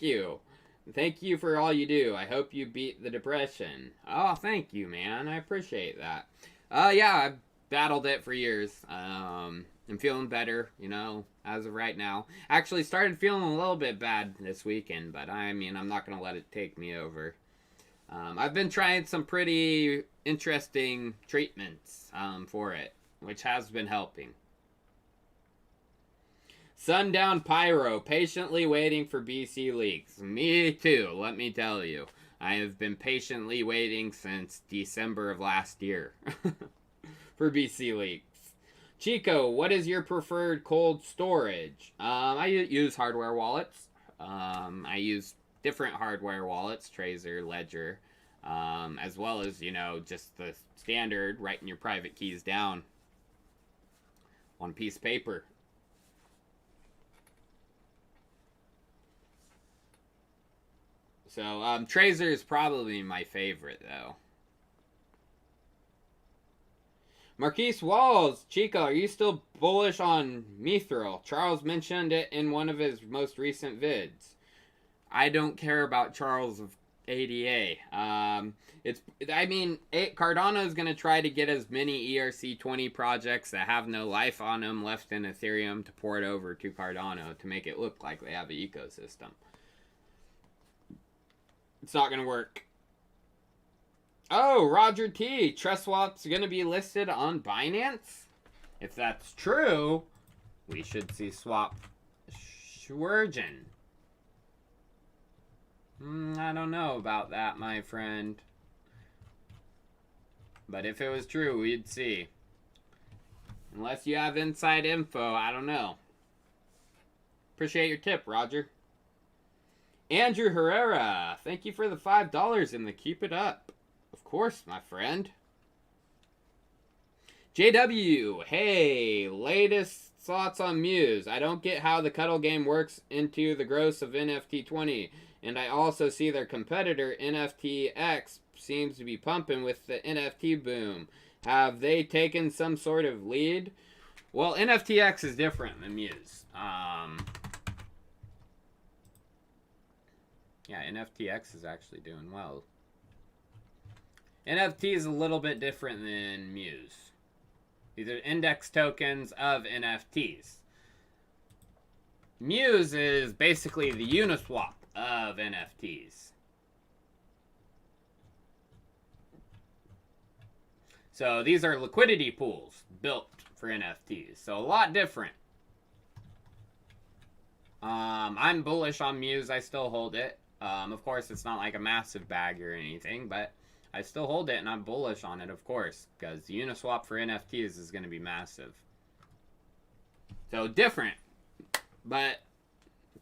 you. Thank you for all you do. I hope you beat the depression. Oh, thank you, man. I appreciate that. Yeah, I've battled it for years. I'm feeling better, you know, as of right now. Actually started feeling a little bit bad this weekend, but I mean, I'm not going to let it take me over. I've been trying some pretty interesting treatments for it, which has been helping. Sundown Pyro, patiently waiting for BC leaks. Me too, let me tell you. I have been patiently waiting since December of last year for BC leaks. Chico, what is your preferred cold storage? I use hardware wallets. I use different hardware wallets, Trezor, Ledger, as well as, you know, just the standard, writing your private keys down on a piece of paper. So, Trezor is probably my favorite, though. Marquise Walls, Chico, are you still bullish on Mithril? Charles mentioned it in one of his most recent vids. I don't care about Charles of ADA. Cardano is going to try to get as many ERC20 projects that have no life on them left in Ethereum to port over to Cardano to make it look like they have an ecosystem. It's not going to work. Oh, Roger T. TrustSwap's going to be listed on Binance? If that's true, we should see swap Schwergen. I don't know about that, my friend. But if it was true, we'd see. Unless you have inside info, I don't know. Appreciate your tip, Roger. Andrew Herrera, thank you for the $5 and the keep it up. Of course, my friend. JW, hey, latest thoughts on Muse. I don't get how the cuddle game works into the gross of NFT 20. And I also see their competitor, NFTX, seems to be pumping with the NFT boom. Have they taken some sort of lead? Well, NFTX is different than Muse. Yeah, NFTX is actually doing well. NFT is a little bit different than Muse. These are index tokens of NFTs. Muse is basically the Uniswap of NFTs. So these are liquidity pools built for NFTs. So a lot different. I'm bullish on Muse. I still hold it. Of course, it's not like a massive bag or anything, but I still hold it and I'm bullish on it, of course, because the Uniswap for NFTs is going to be massive. So different, but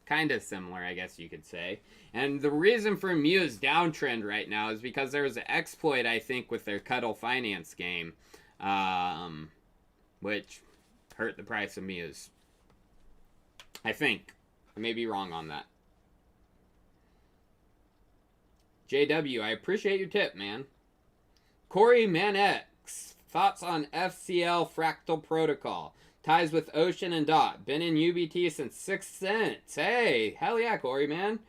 kind of similar, I guess you could say. And the reason for Muse downtrend right now is because there was an exploit, I think, with their Cuddle Finance game, which hurt the price of Muse. I think. I may be wrong on that. JW, I appreciate your tip, man. Corey Manex, thoughts on FCL Fractal Protocol. Ties with Ocean and Dot. Been in UBT since 6 cents. Hey, hell yeah, Corey, man.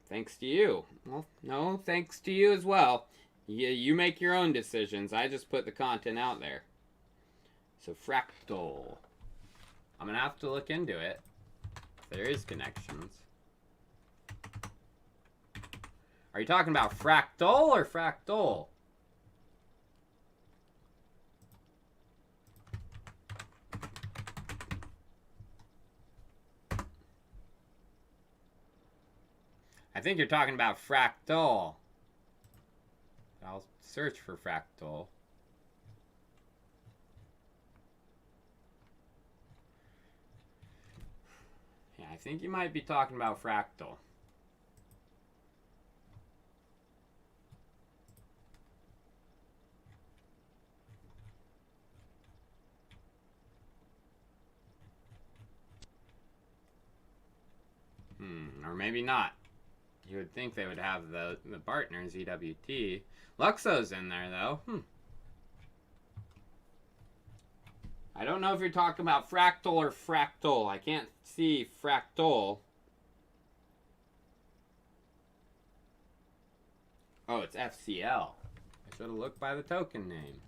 Thanks to you. Well, no, thanks to you as well. You make your own decisions. I just put the content out there. So, Fractal. I'm going to have to look into it. There is connections. Are you talking about Fractal or Fractal? I think you're talking about Fractal. I'll search for Fractal. Yeah, I think you might be talking about Fractal. Or maybe not. You would think they would have the partners, EWT. Luxo's in there, though. I don't know if you're talking about fractal or fractal. I can't see fractal. Oh, it's FCL. I should have looked by the token name.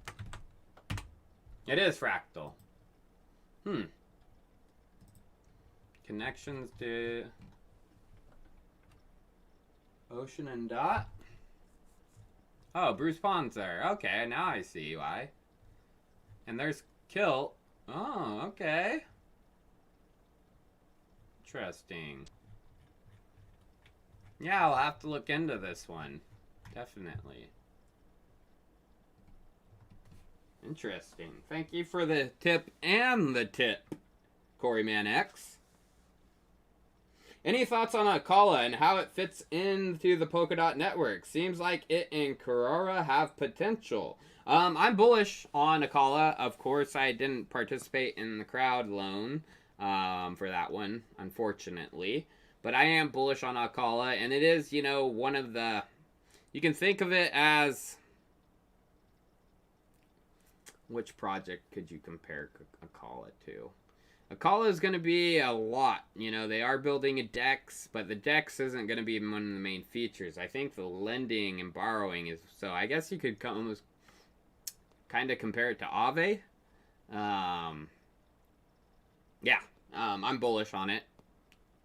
It is fractal. Connections to Ocean and Dot. Oh, Bruce Pond's there. Okay, now I see why. And there's Kilt. Oh, okay. Interesting. Yeah, I'll have to look into this one. Definitely. Interesting. Thank you for the tip and the tip, Coreyman X. Any thoughts on Akala and how it fits into the Polkadot network? Seems like it and Karora have potential. I'm bullish on Akala. Of course, I didn't participate in the crowd loan for that one, unfortunately. But I am bullish on Akala, and it is, you know, one of the... You can think of it as... Which project could you compare Akala to? Akala is going to be a lot. You know, they are building a DEX, but the DEX isn't going to be one of the main features. I think the lending and borrowing is... So I guess you could almost kind of compare it to Aave. Yeah, I'm bullish on it.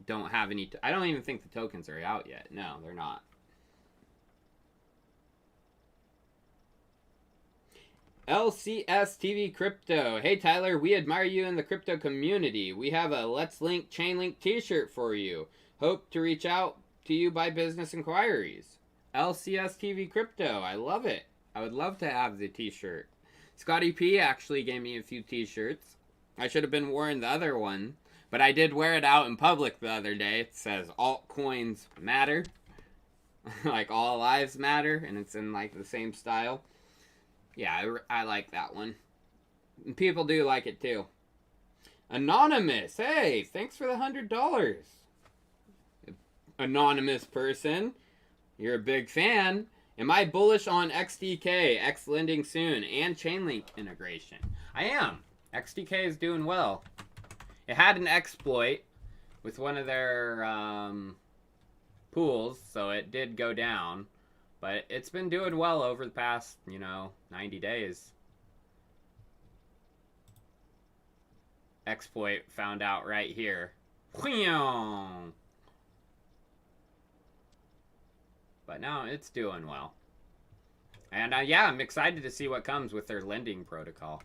Don't have any... I don't even think the tokens are out yet. No, they're not. LCS TV Crypto. Hey Tyler, we admire you in the crypto community. We have a Let's Link Chainlink t-shirt for you. Hope to reach out to you by business inquiries. LCS TV Crypto. I love it. I would love to have the t-shirt. Scotty P actually gave me a few t-shirts. I should have been wearing the other one, but I did wear it out in public the other day. It says altcoins matter. Like all lives matter, and it's in like the same style. Yeah, I like that one. And people do like it too. Anonymous, hey, thanks for the $100. Anonymous person, you're a big fan. Am I bullish on XDK, X lending soon, and Chainlink integration? I am. XDK is doing well. It had an exploit with one of their pools, so it did go down. But it's been doing well over the past, 90 days. Exploit found out right here. But now it's doing well. And yeah, I'm excited to see what comes with their lending protocol.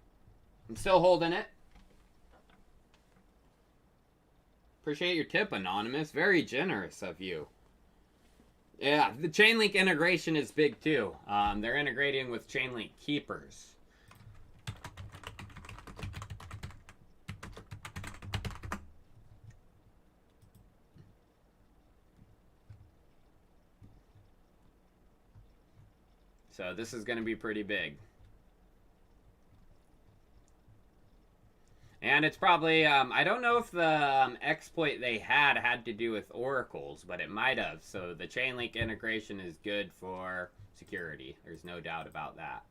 I'm still holding it. Appreciate your tip, Anonymous. Very generous of you. Yeah, the Chainlink integration is big too. They're integrating with Chainlink keepers. So this is going to be pretty big. And it's probably, I don't know if the exploit they had to do with oracles, but it might have. So the Chainlink integration is good for security. There's no doubt about that.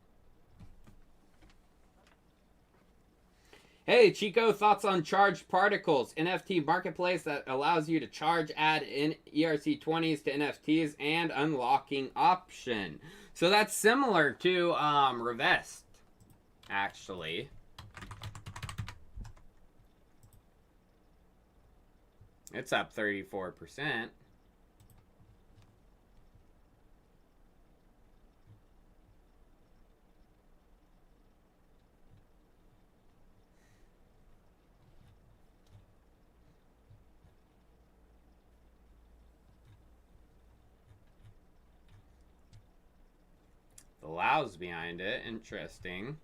Hey, Chico, thoughts on charged particles, NFT marketplace that allows you to charge, add in ERC20s to NFTs, and unlocking option. So that's similar to Revest, actually. It's up 34%. The Laos behind it, interesting.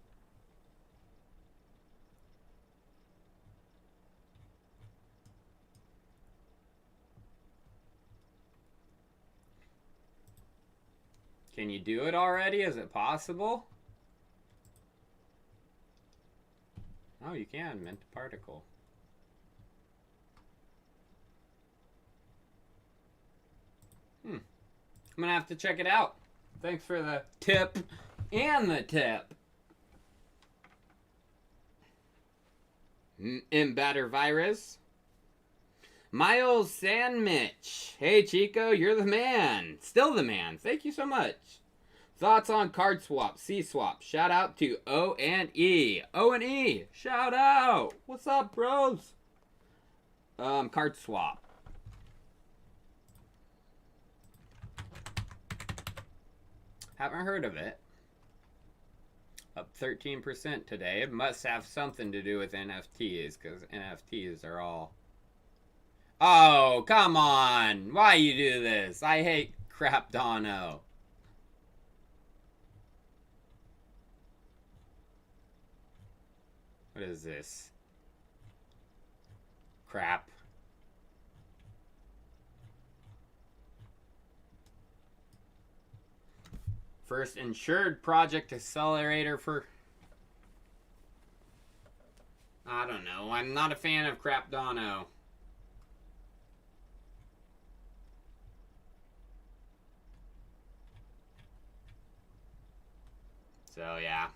Can you do it already? Is it possible? Oh, you can. Mint particle. I'm gonna have to check it out. Thanks for the tip and the tip. Embedded virus. Miles Sandmich. Hey Chico, you're the man. Still the man. Thank you so much. Thoughts on card swap, C-swap. Shout out to O&E. O&E, shout out. What's up, bros? Card swap. Haven't heard of it. Up 13% today. It must have something to do with NFTs, because NFTs are all... Oh, come on. Why you do this? I hate Crapdono. What is this? Crap. First insured project accelerator for... I don't know. I'm not a fan of Crapdono. So, yeah.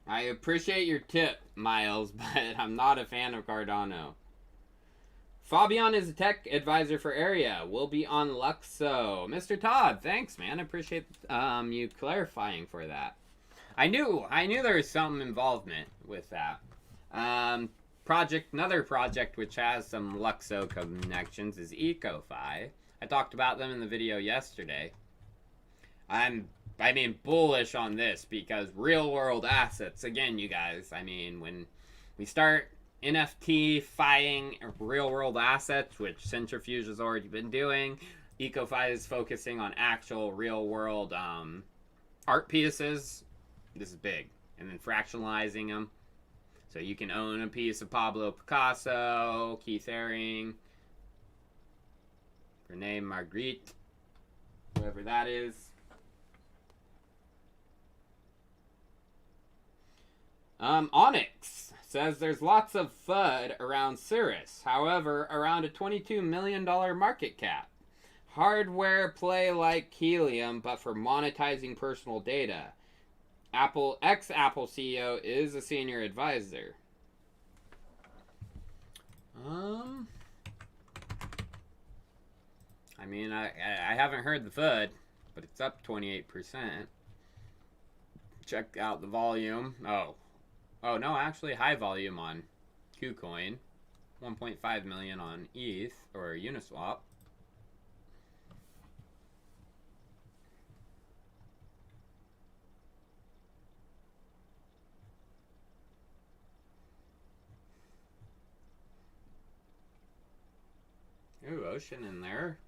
I appreciate your tip, Miles, but I'm not a fan of Cardano. Fabian is a tech advisor for Area. We'll be on Luxo. Mr. Todd, thanks, man. I appreciate you clarifying for that. I knew there was some involvement with that. Another project which has some Luxo connections is EcoFi. I talked about them in the video yesterday. I mean, bullish on this because real world assets, again, you guys, I mean, when we start NFT-fying real world assets, which Centrifuge has already been doing, EcoFi is focusing on actual real world art pieces. This is big. And then fractionalizing them. So you can own a piece of Pablo Picasso, Keith Haring, Rene Magritte, whoever that is. Onyx says there's lots of FUD around Cirrus. However, around a $22 million market cap. Hardware play like Helium, but for monetizing personal data. Ex-Apple CEO is a senior advisor. I mean, I haven't heard the FUD, but it's up 28%. Check out the volume. Oh no, actually high volume on KuCoin. 1.5 million on ETH or Uniswap. Ooh, Ocean in there.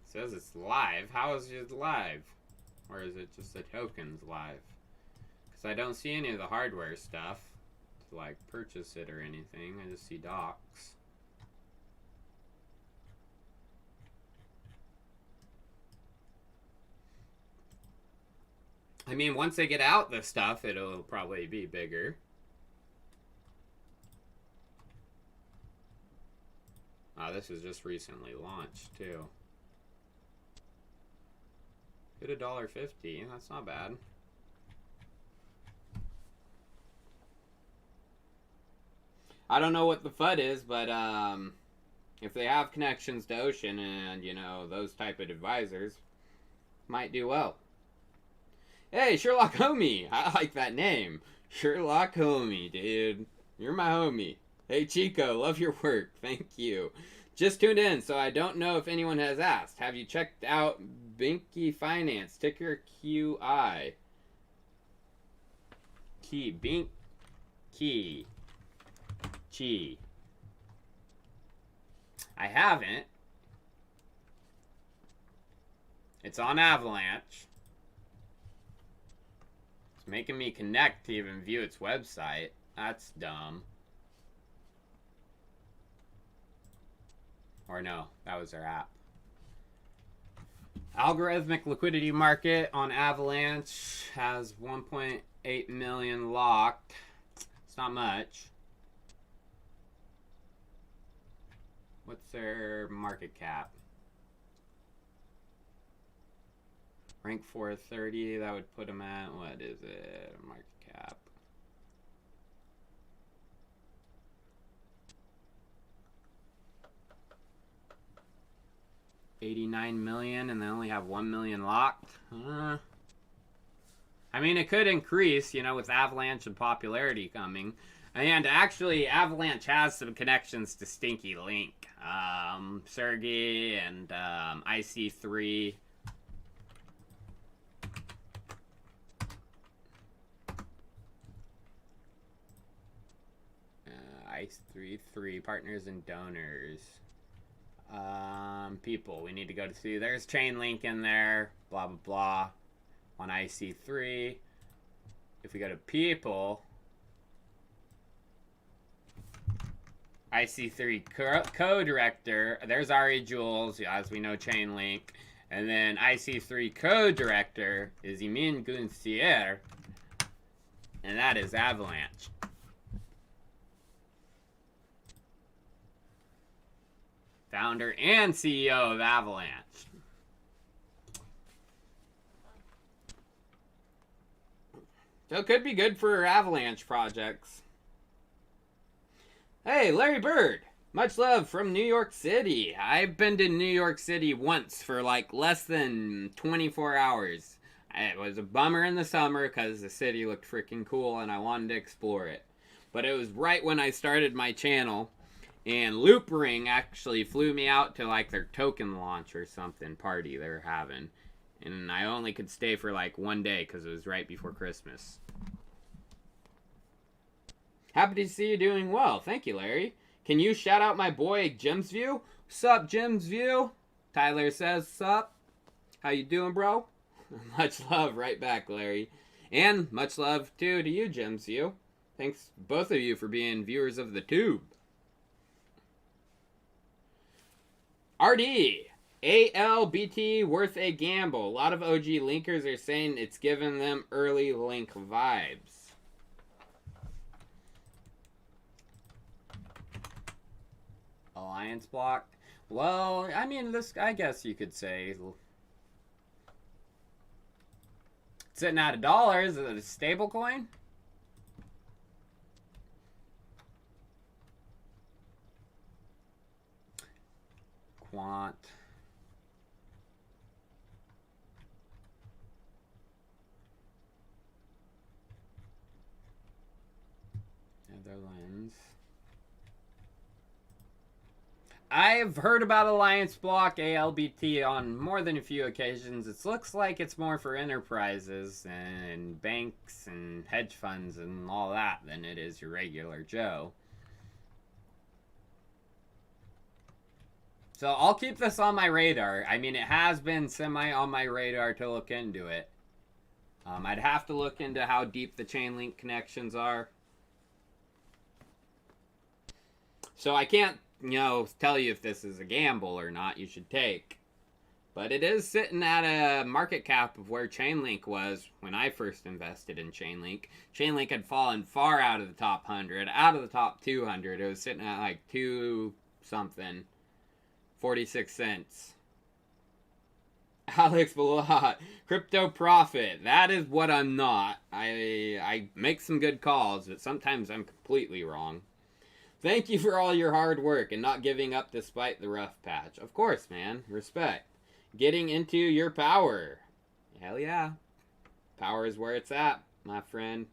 It says it's live. How is it live? Or is it just the tokens live? Because I don't see any of the hardware stuff to like purchase it or anything. I just see docs. I mean, once they get out the stuff, it'll probably be bigger. Oh, this is just recently launched too. Hit $1.50. That's not bad. I don't know what the FUD is, but if they have connections to Ocean and, you know, those type of advisors, might do well. Hey, Sherlock Homie. I like that name. Sherlock Homie, dude. You're my homie. Hey, Chico. Love your work. Thank you. Just tuned in, so I don't know if anyone has asked. Have you checked out Binky Finance? Ticker QI. Binky. Chi. I haven't. It's on Avalanche. It's making me connect to even view its website. That's dumb. Or no, that was their app. Algorithmic liquidity market on Avalanche has 1.8 million locked. It's not much. What's their market cap? Rank 430, that would put them at, what is it? Market cap. $89 million, and they only have 1 million locked. I mean, it could increase, you know, with Avalanche and popularity coming. And actually, Avalanche has some connections to Stinky Link. Sergey and IC3. IC3 partners and donors. People we need to go to see. There's Chainlink in there. Blah, blah, blah. On IC3. If we go to people... IC3 co-director, there's Ari Jules, as we know, Chainlink. And then IC3 co-director is Emin Gunsier, and that is Avalanche. Founder and CEO of Avalanche. So it could be good for Avalanche projects. Hey, Larry Bird. Much love from New York City. I've been to New York City once for like less than 24 hours. It was a bummer in the summer because the city looked freaking cool and I wanted to explore it. But it was right when I started my channel, and Loopring actually flew me out to like their token launch or something party they were having. And I only could stay for like one day because it was right before Christmas. Happy to see you doing well. Thank you, Larry. Can you shout out my boy, Jimsview? Sup, Jimsview? Tyler says, sup. How you doing, bro? Much love right back, Larry. And much love, too, to you, Jimsview. Thanks, both of you, for being viewers of the tube. RD. ALBT worth a gamble. A lot of OG linkers are saying it's giving them early link vibes. Alliance block. Well, I mean, this, I guess you could say, sitting at $1. Is it a stable coin? Quant. Netherlands. I've heard about Alliance Block ALBT on more than a few occasions. It looks like it's more for enterprises and banks and hedge funds and all that than it is your regular Joe. So I'll keep this on my radar. I mean, it has been semi on my radar to look into it. I'd have to look into how deep the Chainlink connections are. So I can't, you know, tell you if this is a gamble or not you should take. But it is sitting at a market cap of where Chainlink was when I first invested in Chainlink. Chainlink had fallen far out of the top 100, out of the top 200. It was sitting at like 2 something, 46 cents. Alex Balot, crypto profit. That is what I'm not. I make some good calls, but sometimes I'm completely wrong. Thank you for all your hard work and not giving up despite the rough patch. Of course, man. Respect. Getting into your power. Hell yeah. Power is where it's at, my friend.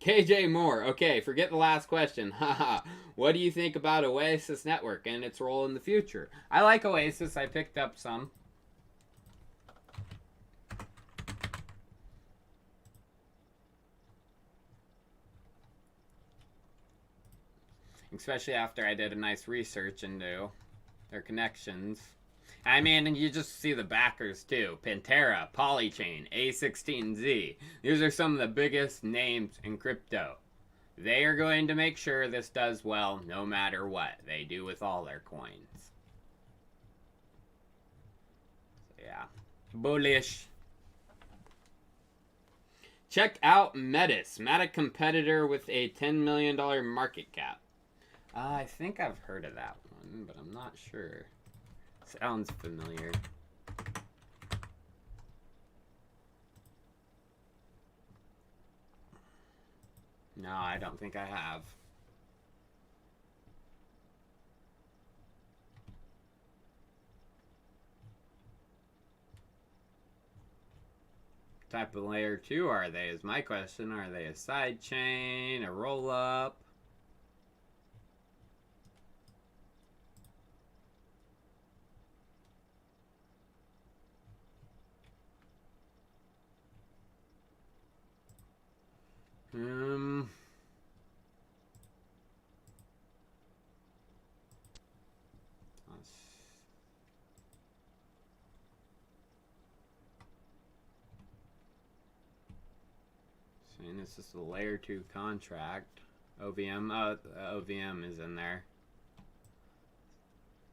KJ Moore. Okay, forget the last question. Haha. What do you think about Oasis Network and its role in the future? I like Oasis. I picked up some. Especially after I did a nice research into their connections. I mean, and you just see the backers too. Pantera, Polychain, A16Z. These are some of the biggest names in crypto. They are going to make sure this does well no matter what. They do with all their coins. So yeah. Bullish. Check out Metis. Meta competitor with a $10 million market cap. I think I've heard of that one, but I'm not sure. Sounds familiar. No, I don't think I have. Type of layer 2 are they is my question. Are they a side chain, a roll up? And this is the layer 2 contract. OVM, OVM is in there.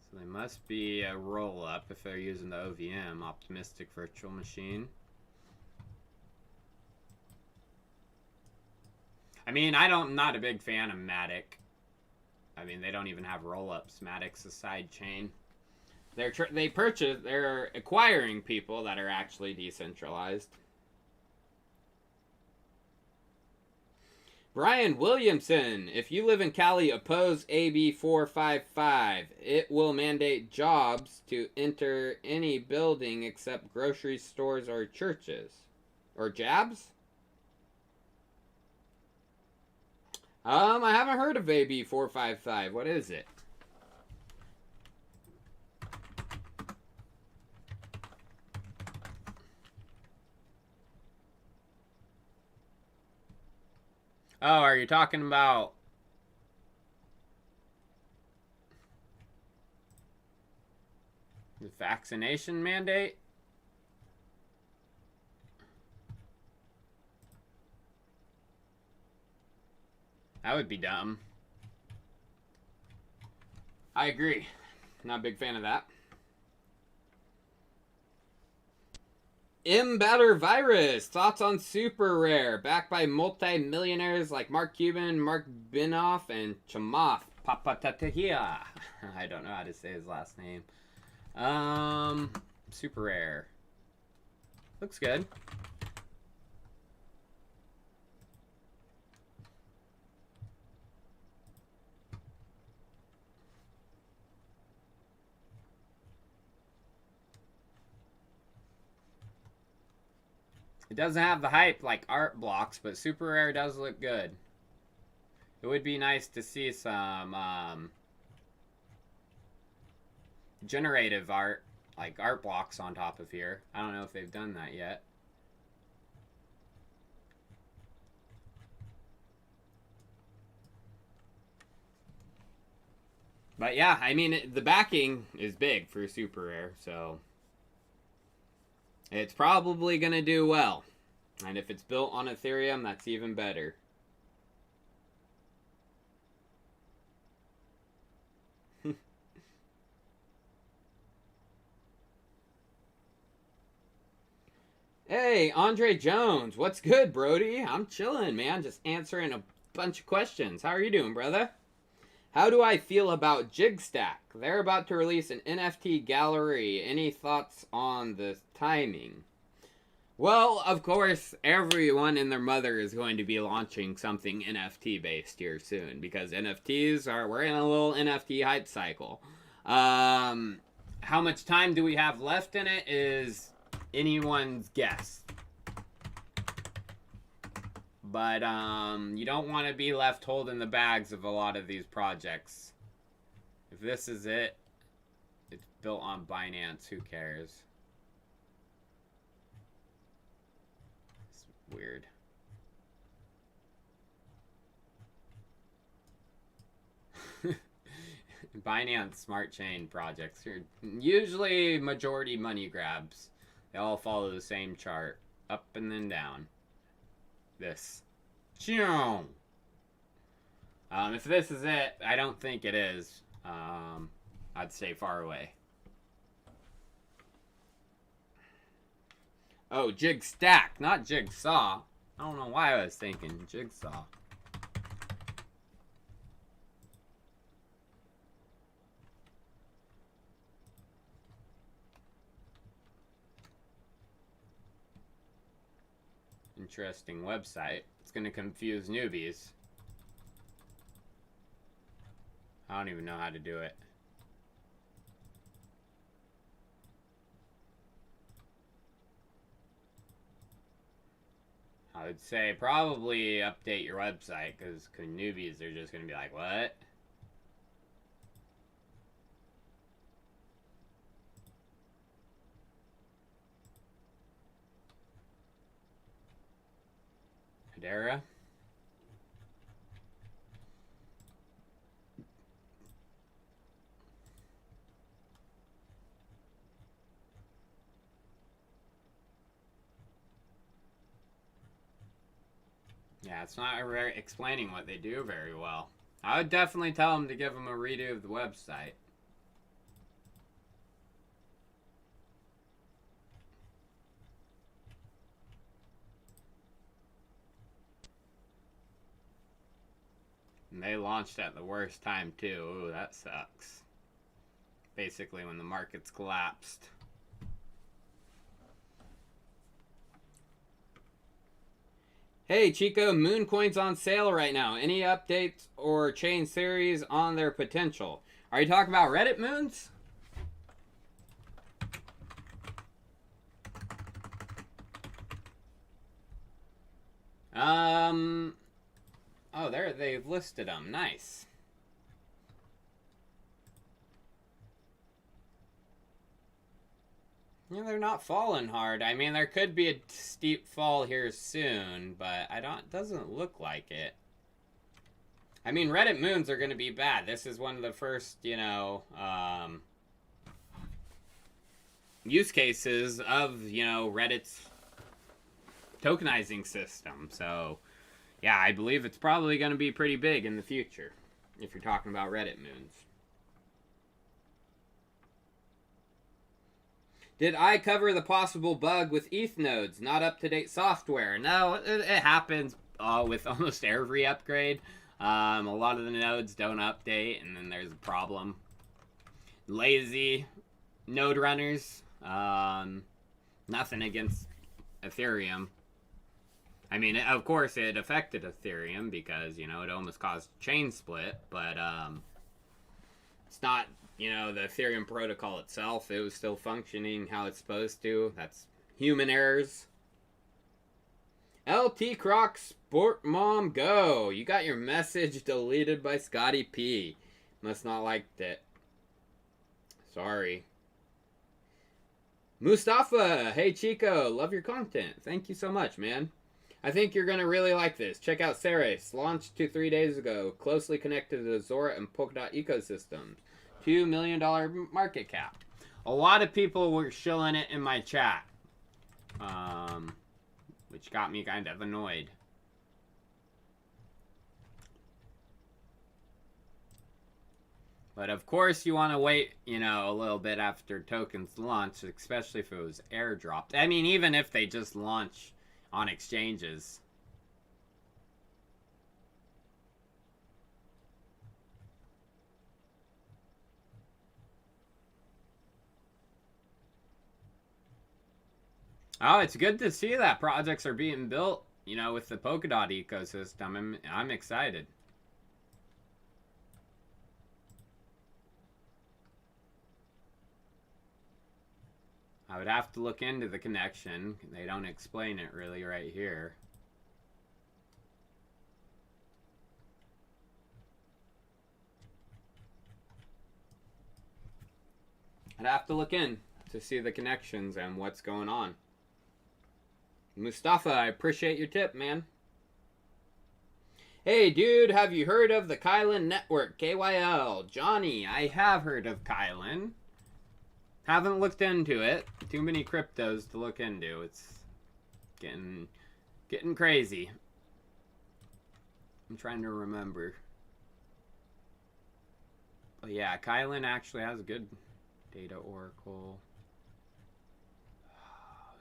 So they must be a roll up if they're using the OVM, optimistic virtual machine. I mean, I'm not a big fan of Matic. I mean, they don't even have roll-ups. Matic's a side chain. They're acquiring people that are actually decentralized. Brian Williamson, if you live in Cali, oppose AB 455. It will mandate jobs to enter any building except grocery stores or churches. Or jabs? I haven't heard of AB 455. What is it? Oh, are you talking about the vaccination mandate? That would be dumb. I agree. Not a big fan of that. Imbatter Virus. Thoughts on Super Rare. Backed by multi-millionaires like Mark Cuban, Mark Binoff, and Chamath Papatahia. I don't know how to say his last name. Super Rare. Looks good. It doesn't have the hype like art blocks, but Super Rare does look good. It would be nice to see some generative art, like art blocks on top of here. I don't know if they've done that yet. But yeah, I mean, the backing is big for Super Rare, so it's probably going to do well. And if it's built on Ethereum, that's even better. Hey, Andre Jones. What's good, Brody? I'm chilling, man. Just answering a bunch of questions. How are you doing, brother? How do I feel about Jigstack? They're about to release an NFT gallery. Any thoughts on the timing? Well, of course, everyone and their mother is going to be launching something NFT based here soon because we're in a little NFT hype cycle. How much time do we have left in it is anyone's guess. But you don't want to be left holding the bags of a lot of these projects. If this is it, it's built on Binance, who cares? It's weird. Binance Smart Chain projects are usually majority money grabs. They all follow the same chart, up and then down. This. If this is it, I don't think it is. I'd stay far away. Oh, jig stack, not jigsaw. I don't know why I was thinking jigsaw. Interesting website. It's going to confuse newbies. I don't even know how to do it. I would say probably update your website, because newbies are just going to be like, what? Hedera? Yeah, it's not explaining what they do very well. I would definitely tell them to give them a redo of the website. And they launched at the worst time too. Ooh, that sucks. Basically when the markets collapsed. Hey Chico, Mooncoin's on sale right now. Any updates or change theories on their potential? Are you talking about Reddit moons? Oh, they've listed them. Nice. Yeah, they're not falling hard. I mean, there could be a steep fall here soon, but doesn't look like it. I mean, Reddit moons are going to be bad. This is one of the first, use cases of, Reddit's tokenizing system. So, yeah, I believe it's probably going to be pretty big in the future if you're talking about Reddit moons. Did I cover the possible bug with ETH nodes? Not up-to-date software. No, it happens with almost every upgrade. A lot of the nodes don't update, and then there's a problem. Lazy node runners. Nothing against Ethereum. I mean, of course, it affected Ethereum because, it almost caused chain split, but it's not... the Ethereum protocol itself, it was still functioning how it's supposed to. That's human errors. LT Croc Sport Mom Go. You got your message deleted by Scotty P. Must not liked it. Sorry. Mustafa. Hey Chico. Love your content. Thank you so much, man. I think you're going to really like this. Check out Ceres. Launched 3 days ago. Closely connected to the Zora and Polkadot ecosystems. $2 million market cap. A lot of people were shilling it in my chat, which got me kind of annoyed. But of course you want to wait, a little bit after tokens launch, especially if it was airdropped. I mean, even if they just launch on exchanges. Oh, it's good to see that projects are being built, with the Polkadot ecosystem. I'm excited. I would have to look into the connection. They don't explain it really right here. I'd have to look in to see the connections and what's going on. Mustafa, I appreciate your tip, man. Hey, dude, have you heard of the Kylan Network, KYL? Johnny, I have heard of Kylan. Haven't looked into it. Too many cryptos to look into. It's getting crazy. I'm trying to remember. Oh yeah, Kylan actually has a good data oracle.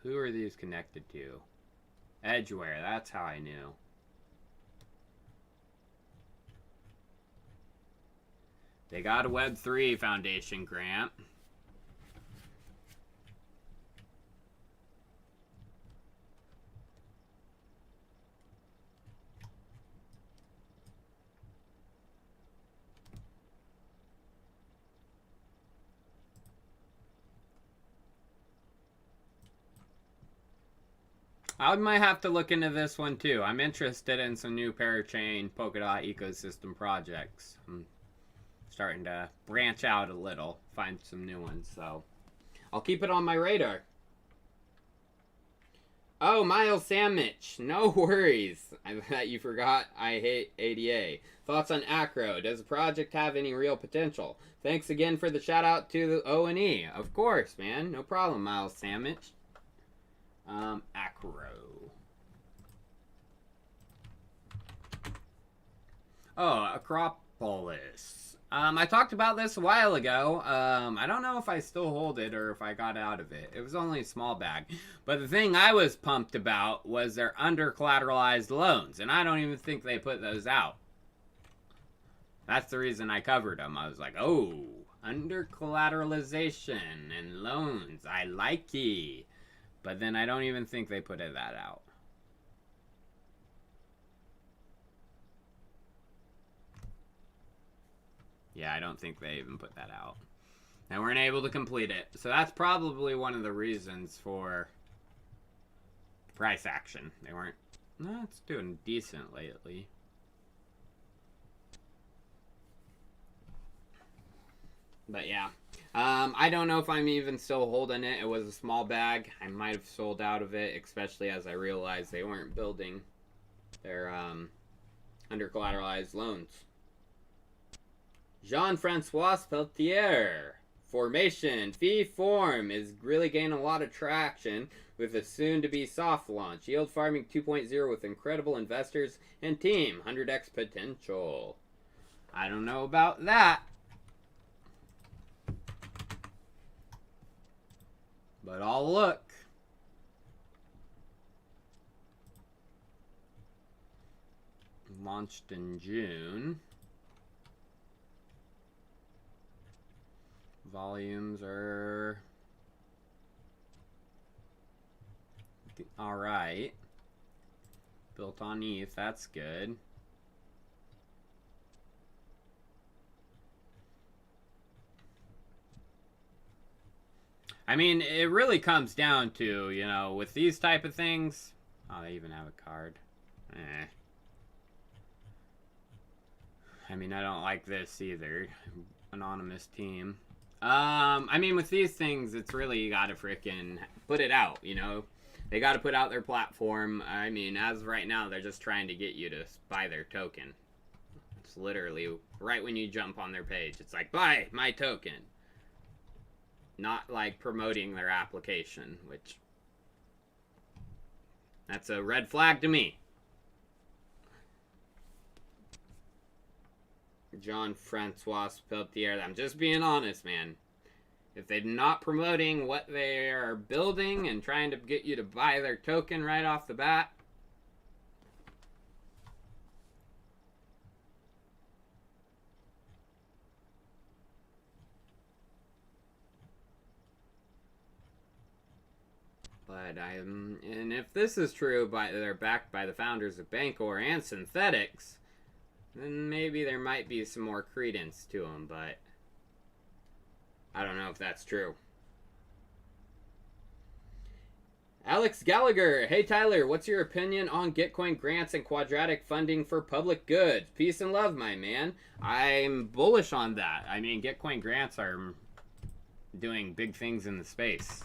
Who are these connected to? Edgeware, that's how I knew. They got a Web3 Foundation grant. I might have to look into this one too. I'm interested in some new parachain Polkadot ecosystem projects. I'm starting to branch out a little, find some new ones, so I'll keep it on my radar. Oh, Miles Sandwich, no worries. I bet you forgot I hate ADA. Thoughts on Acro? Does the project have any real potential? Thanks again for the shout out to the O&E. Of course, man. No problem, Miles Sandwich. Acro. Oh, Acropolis. I talked about this a while ago. I don't know if I still hold it or if I got out of it. It was only a small bag. But the thing I was pumped about was their under-collateralized loans. And I don't even think they put those out. That's the reason I covered them. I was like, oh, under-collateralization and loans. I like it. But then I don't even think they put that out. Yeah, I don't think they even put that out. They weren't able to complete it. So that's probably one of the reasons for price action. They weren't... No, it's doing decent lately. But yeah. I don't know if I'm even still holding it. It was a small bag. I might have sold out of it, especially as I realized they weren't building their under-collateralized loans. Jean-Francois Peltier. Formation. Fee form is really gaining a lot of traction with a soon-to-be soft launch. Yield farming 2.0 with incredible investors and team. 100x potential. I don't know about that. But I'll look. Launched in June. Volumes are alright. Built on ETH, that's good. I mean, it really comes down to, you know, with these type of things. Oh, they even have a card. I mean, I don't like this either. Anonymous team. I mean, with these things, it's really, you gotta frickin' put it out, you know? They gotta put out their platform. I mean, as of right now, they're just trying to get you to buy their token. It's literally right when you jump on their page. It's like, buy my token. Not like promoting their application, which that's a red flag to me. Jean-Francois Peltier, I'm just being honest, man. If they're not promoting what they are building and trying to get you to buy their token right off the bat, but and if this is true, they're backed by the founders of Bancor and Synthetics, then maybe there might be some more credence to them, but I don't know if that's true. Alex Gallagher, hey Tyler, what's your opinion on Gitcoin grants and quadratic funding for public goods? Peace and love, my man. I'm bullish on that. I mean, Gitcoin grants are doing big things in the space.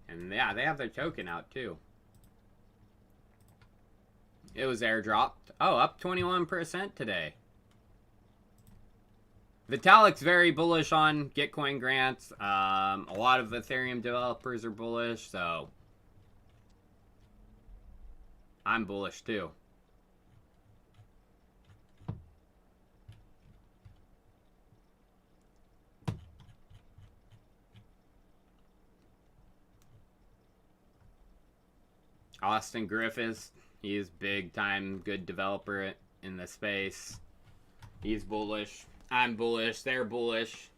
And yeah, they have their token out too. It was airdropped. Oh, up 21% today. Vitalik's very bullish on Gitcoin grants. A lot of Ethereum developers are bullish, so I'm bullish too. Austin Griffiths, he's big time good developer in the space. He's bullish. I'm bullish. They're bullish.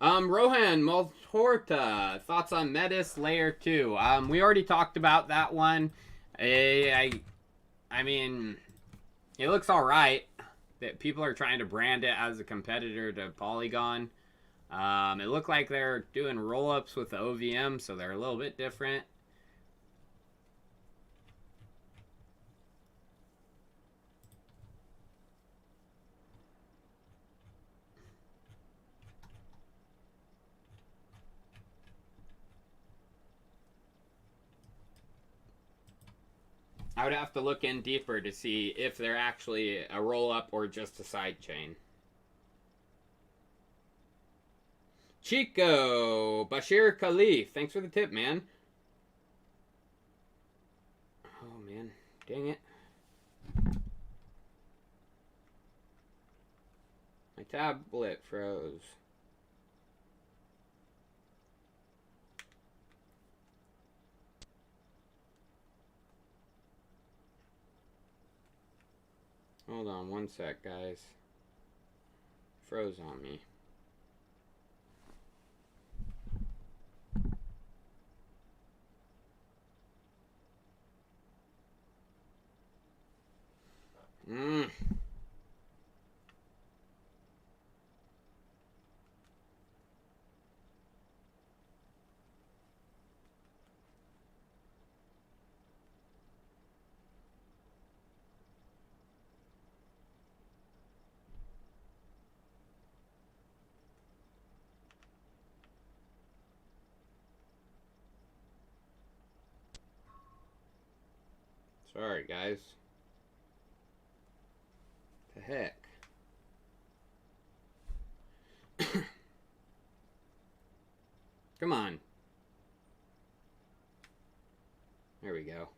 Rohan Malhorta, thoughts on Metis Layer 2? We already talked about that one. I mean, it looks alright. That people are trying to brand it as a competitor to Polygon. It looked like they're doing roll-ups with the OVM, so they're a little bit different. I would have to look in deeper to see if they're actually a roll-up or just a side chain. Chico, Bashir Khalif, thanks for the tip, man. Oh, man. Dang it. My tablet froze. Hold on one sec, guys. Froze on me. Sorry, guys. The heck? Come on. There we go.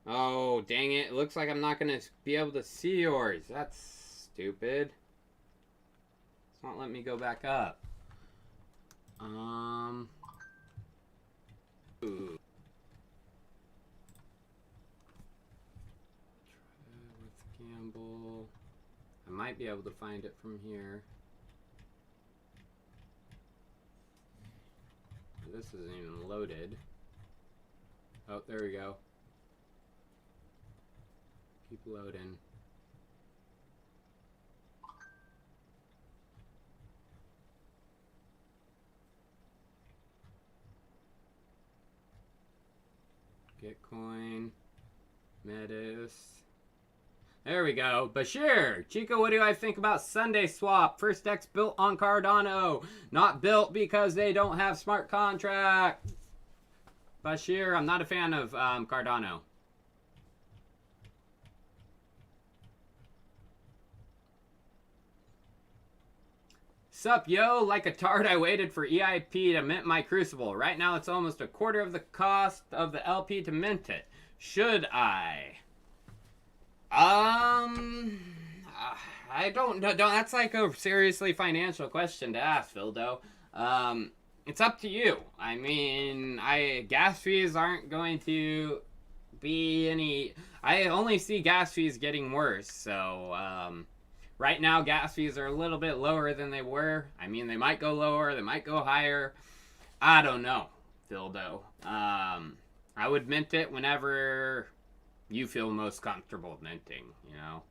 Oh, dang it. It looks like I'm not going to be able to see yours. That's stupid. It's not letting me go back up. Ooh. Gamble. I might be able to find it from here. This isn't even loaded. Oh, there we go. Keep loading. Gitcoin. Metis. There we go. Bashir. Chico, what do I think about Sunday Swap? First X built on Cardano. Not built because they don't have smart contract. Bashir, I'm not a fan of Cardano. Sup, yo? Like a tart, I waited for EIP to mint my Crucible. Right now, it's almost a quarter of the cost of the LP to mint it. Should I? I don't know. That's like a seriously financial question to ask, Phildo. It's up to you. I mean, gas fees aren't going to be any. I only see gas fees getting worse. So, right now, gas fees are a little bit lower than they were. I mean, they might go lower, they might go higher. I don't know, Phildo. I would mint it whenever you feel most comfortable minting, you know.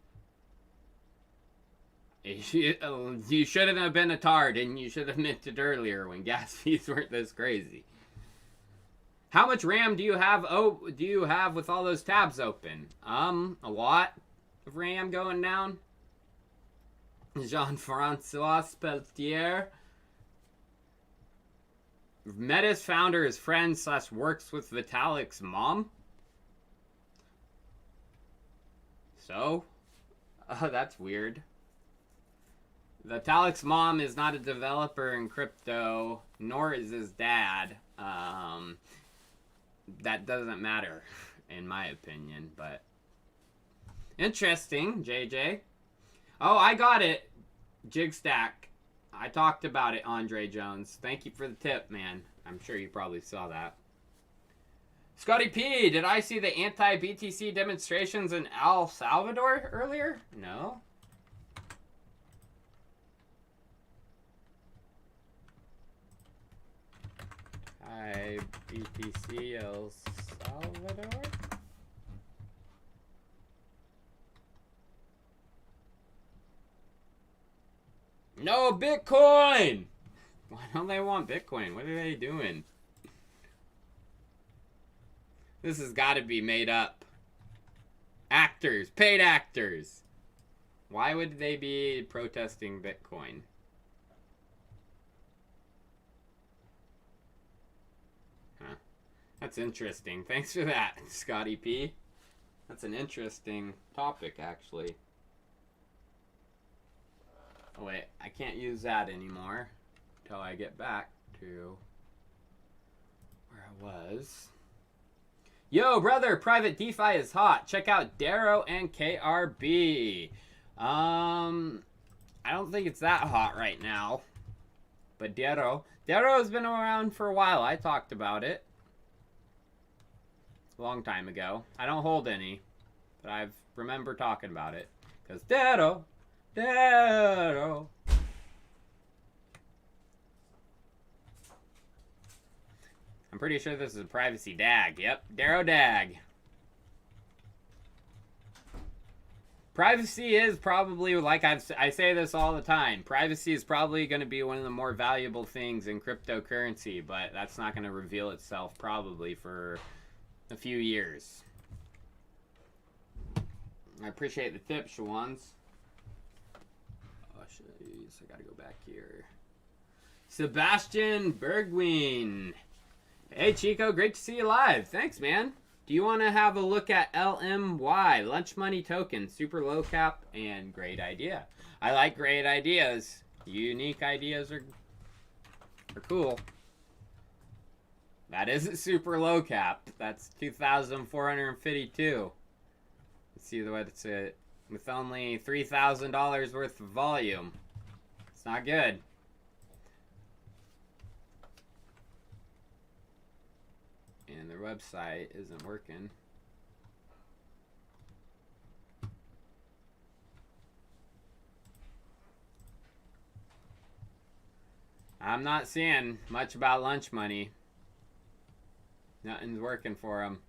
You shouldn't have been a tard, and you should have minted earlier when gas fees weren't this crazy. How much RAM do you have? Oh, do you have with all those tabs open? A lot of RAM going down. Jean-Francois Pelletier. Metis founder is friend / works with Vitalik's mom. So? That's weird. Vitalik's mom is not a developer in crypto, nor is his dad. That doesn't matter, in my opinion, but... Interesting, JJ. Oh, I got it. Jigstack. I talked about it, Andre Jones. Thank you for the tip, man. I'm sure you probably saw that. Scotty P, did I see the anti-BTC demonstrations in El Salvador earlier? No. BTC El Salvador? No Bitcoin! Why don't they want Bitcoin? What are they doing? This has got to be made up. Actors, paid actors. Why would they be protesting Bitcoin? Huh. That's interesting. Thanks for that, Scotty P. That's an interesting topic, actually. Oh, wait. I can't use that anymore until I get back to where I was. Yo, brother, private DeFi is hot. Check out Darrow and KRB. I don't think it's that hot right now. But Darrow's been around for a while. I talked about it a long time ago. I don't hold any, but I remember talking about it. Because Darrow. I'm pretty sure this is a privacy DAG. Yep, Darrow DAG. Privacy is probably, like I say this all the time, privacy is probably going to be one of the more valuable things in cryptocurrency, but that's not going to reveal itself probably for a few years. I appreciate the tip, Shawans. Oh, jeez, I got to go back here. Sebastian Bergwijn. Hey, Chico, great to see you live. Thanks, man. Do you want to have a look at LMY, Lunch Money Token, super low cap, and great idea. I like great ideas. Unique ideas are cool. That isn't super low cap. That's 2,452. Let's see what it's at. With only $3,000 worth of volume. It's not good. And their website isn't working. I'm not seeing much about lunch money. Nothing's working for them.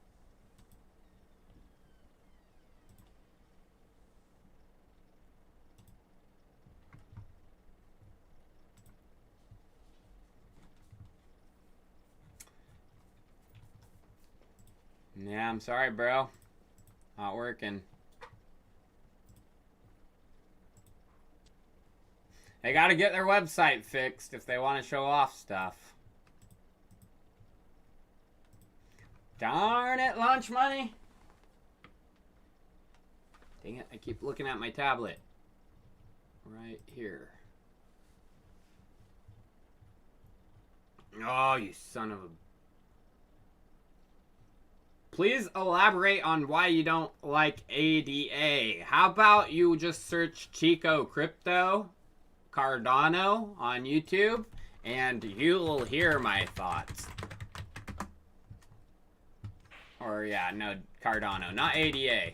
Yeah, I'm sorry, bro. Not working. They gotta get their website fixed if they want to show off stuff. Darn it, lunch money. Dang it, I keep looking at my tablet. Right here. Oh, you son of a... Please elaborate on why you don't like ADA. How about you just search Chico Crypto, Cardano on YouTube, and you'll hear my thoughts. Or yeah, no, Cardano, not ADA.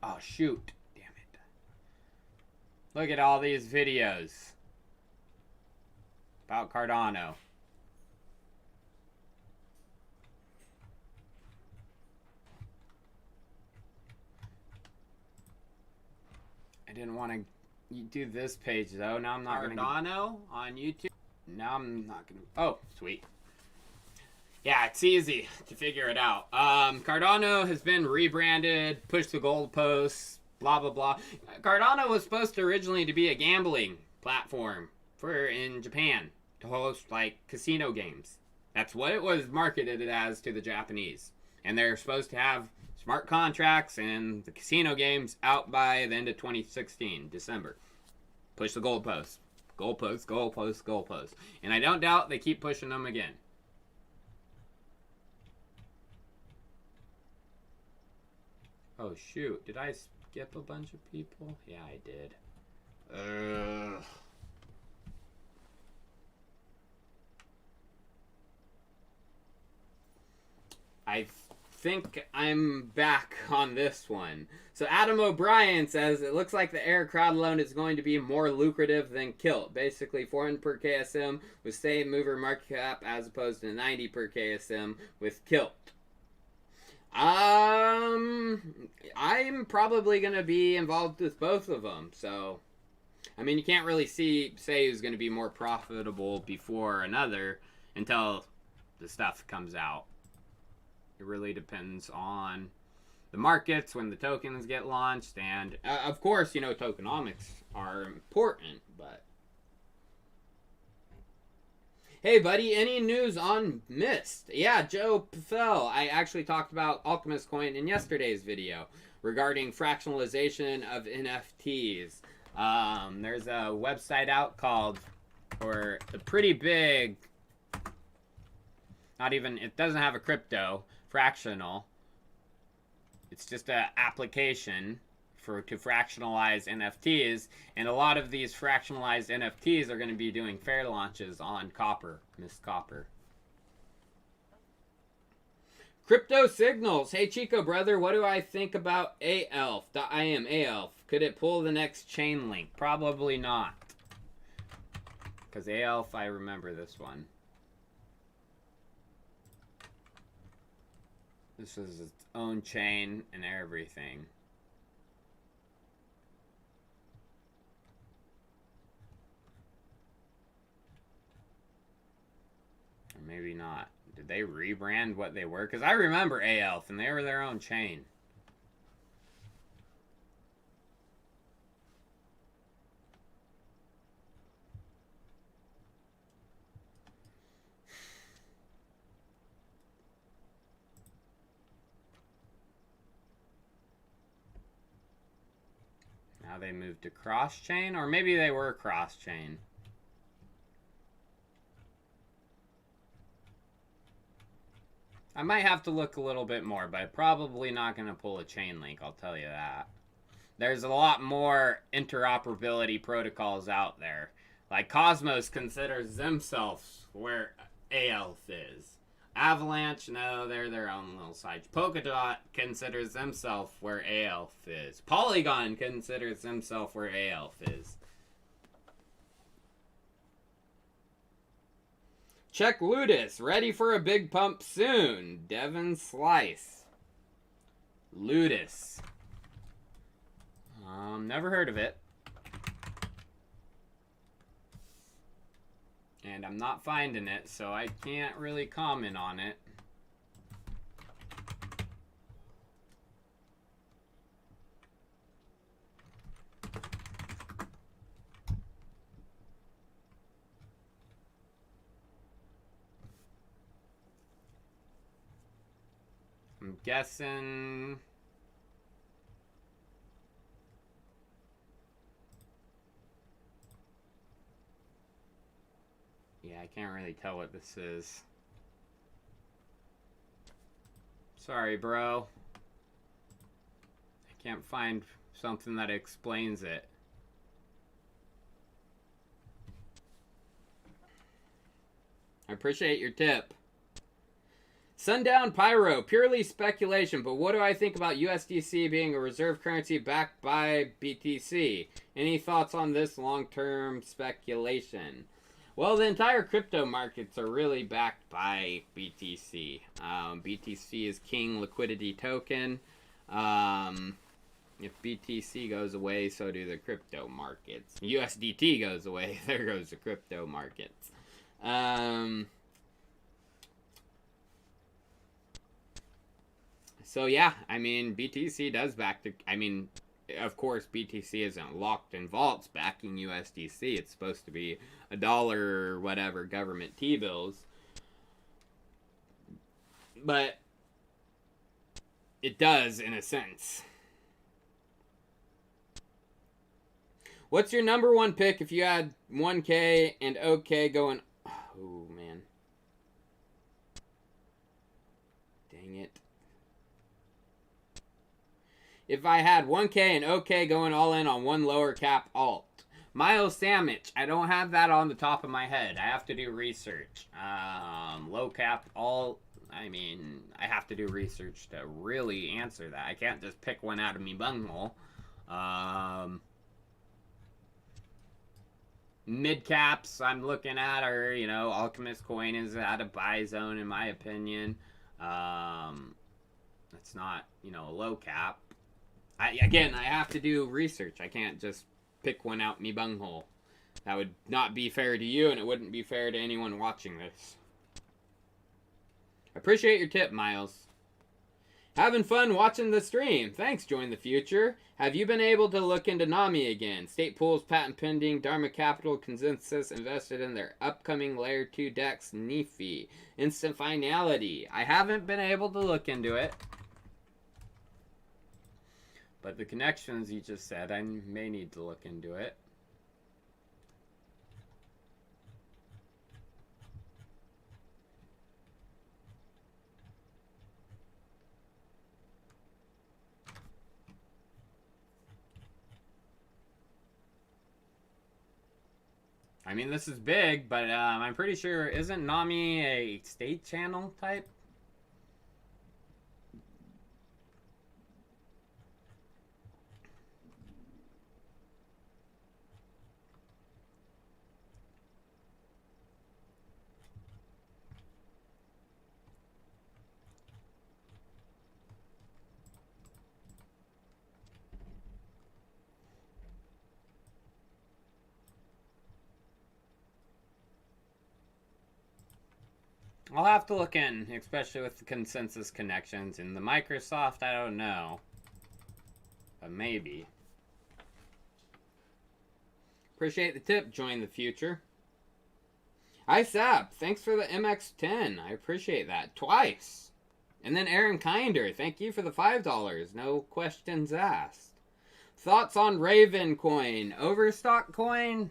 Oh, shoot. Damn it. Look at all these videos about Cardano. I didn't want to do this page though. Now I'm not going to. Cardano on YouTube. Now I'm not going to. Oh, sweet. Yeah, it's easy to figure it out. Cardano has been rebranded, pushed the goalposts, blah blah blah. Cardano was supposed to originally to be a gambling platform in Japan to host like casino games. That's what it was marketed as to the Japanese, and they're supposed to have smart contracts and the casino games out by the end of 2016, December. Push the goalposts. Goalposts, goalposts, goalposts. And I don't doubt they keep pushing them again. Oh, shoot. Did I skip a bunch of people? Yeah, I did. Ugh. I think I'm back on this one. So Adam O'Brien says, it looks like the Air crowd loan is going to be more lucrative than Kilt. Basically 400 per KSM with same mover market cap as opposed to 90 per KSM with Kilt. I'm probably going to be involved with both of them. So, I mean, you can't really say who's going to be more profitable before another until the stuff comes out. It really depends on the markets when the tokens get launched. And, of course, you know, tokenomics are important, but... Hey, buddy, any news on Mist? Yeah, Joe Pfell. I actually talked about Alchemist Coin in yesterday's video regarding fractionalization of NFTs. There's a website out called, or a pretty big, not even, it doesn't have a crypto, fractional. It's just an application to fractionalize NFTs, and a lot of these fractionalized NFTs are going to be doing fair launches on Copper, Mist Copper. Crypto Signals. Hey Chico brother, what do I think about AELF.IM? AELF. Could it pull the next chain link? Probably not. Because AELF, I remember this one. This is its own chain and everything. Maybe not. Did they rebrand what they were? Because I remember AELF, and they were their own chain. Now they moved to cross-chain, or maybe they were cross-chain. I might have to look a little bit more, but probably not going to pull a chain link, I'll tell you that. There's a lot more interoperability protocols out there. Like Cosmos considers themselves where AELF is. Avalanche, no, they're their own little side. Polkadot considers themselves where AELF is. Polygon considers themselves where AELF is. Check Ludus, ready for a big pump soon. Devin Slice. Ludus. Never heard of it. And I'm not finding it, so I can't really comment on it. I'm guessing... Yeah, I can't really tell what this is. Sorry, bro. I can't find something that explains it. I appreciate your tip. Sundown Pyro, purely speculation, but what do I think about USDC being a reserve currency backed by BTC? Any thoughts on this long-term speculation? Well, the entire crypto markets are really backed by BTC. BTC is king liquidity token. If BTC goes away, so do the crypto markets. USDT goes away, there goes the crypto markets. So yeah, I mean, BTC does back to, I mean, of course, BTC isn't locked in vaults backing USDC. It's supposed to be $1 or whatever government T-bills. But it does in a sense. What's your number one pick if you had 1K and OK going... Oh, man. Dang it. If I had 1K and OK going all in on one lower cap alt. Miles Sandwich. I don't have that on the top of my head. I have to do research. Low cap alt. I mean, I have to do research to really answer that. I can't just pick one out of me bunghole. Mid caps I'm looking at are, you know, Alchemist coin is at a buy zone in my opinion. It's not, you know, a low cap. Again, I have to do research. I can't just pick one out me bunghole. That would not be fair to you, and it wouldn't be fair to anyone watching this. Appreciate your tip, Miles. Having fun watching the stream. Thanks, Join the Future. Have you been able to look into NAMI again? State pools, patent pending, Dharma Capital, Consensus invested in their upcoming Layer 2 DEX, NIFI. Instant Finality. I haven't been able to look into it. But the connections you just said, I may need to look into it. I mean, this is big, but I'm pretty sure, isn't NAMI a state channel type? I'll have to look in, especially with the consensus connections. In the Microsoft, I don't know. But maybe. Appreciate the tip, Join the Future. ISAP, thanks for the MX10. I appreciate that. Twice. And then Aaron Kinder, thank you for the $5. No questions asked. Thoughts on Raven coin? Overstock coin?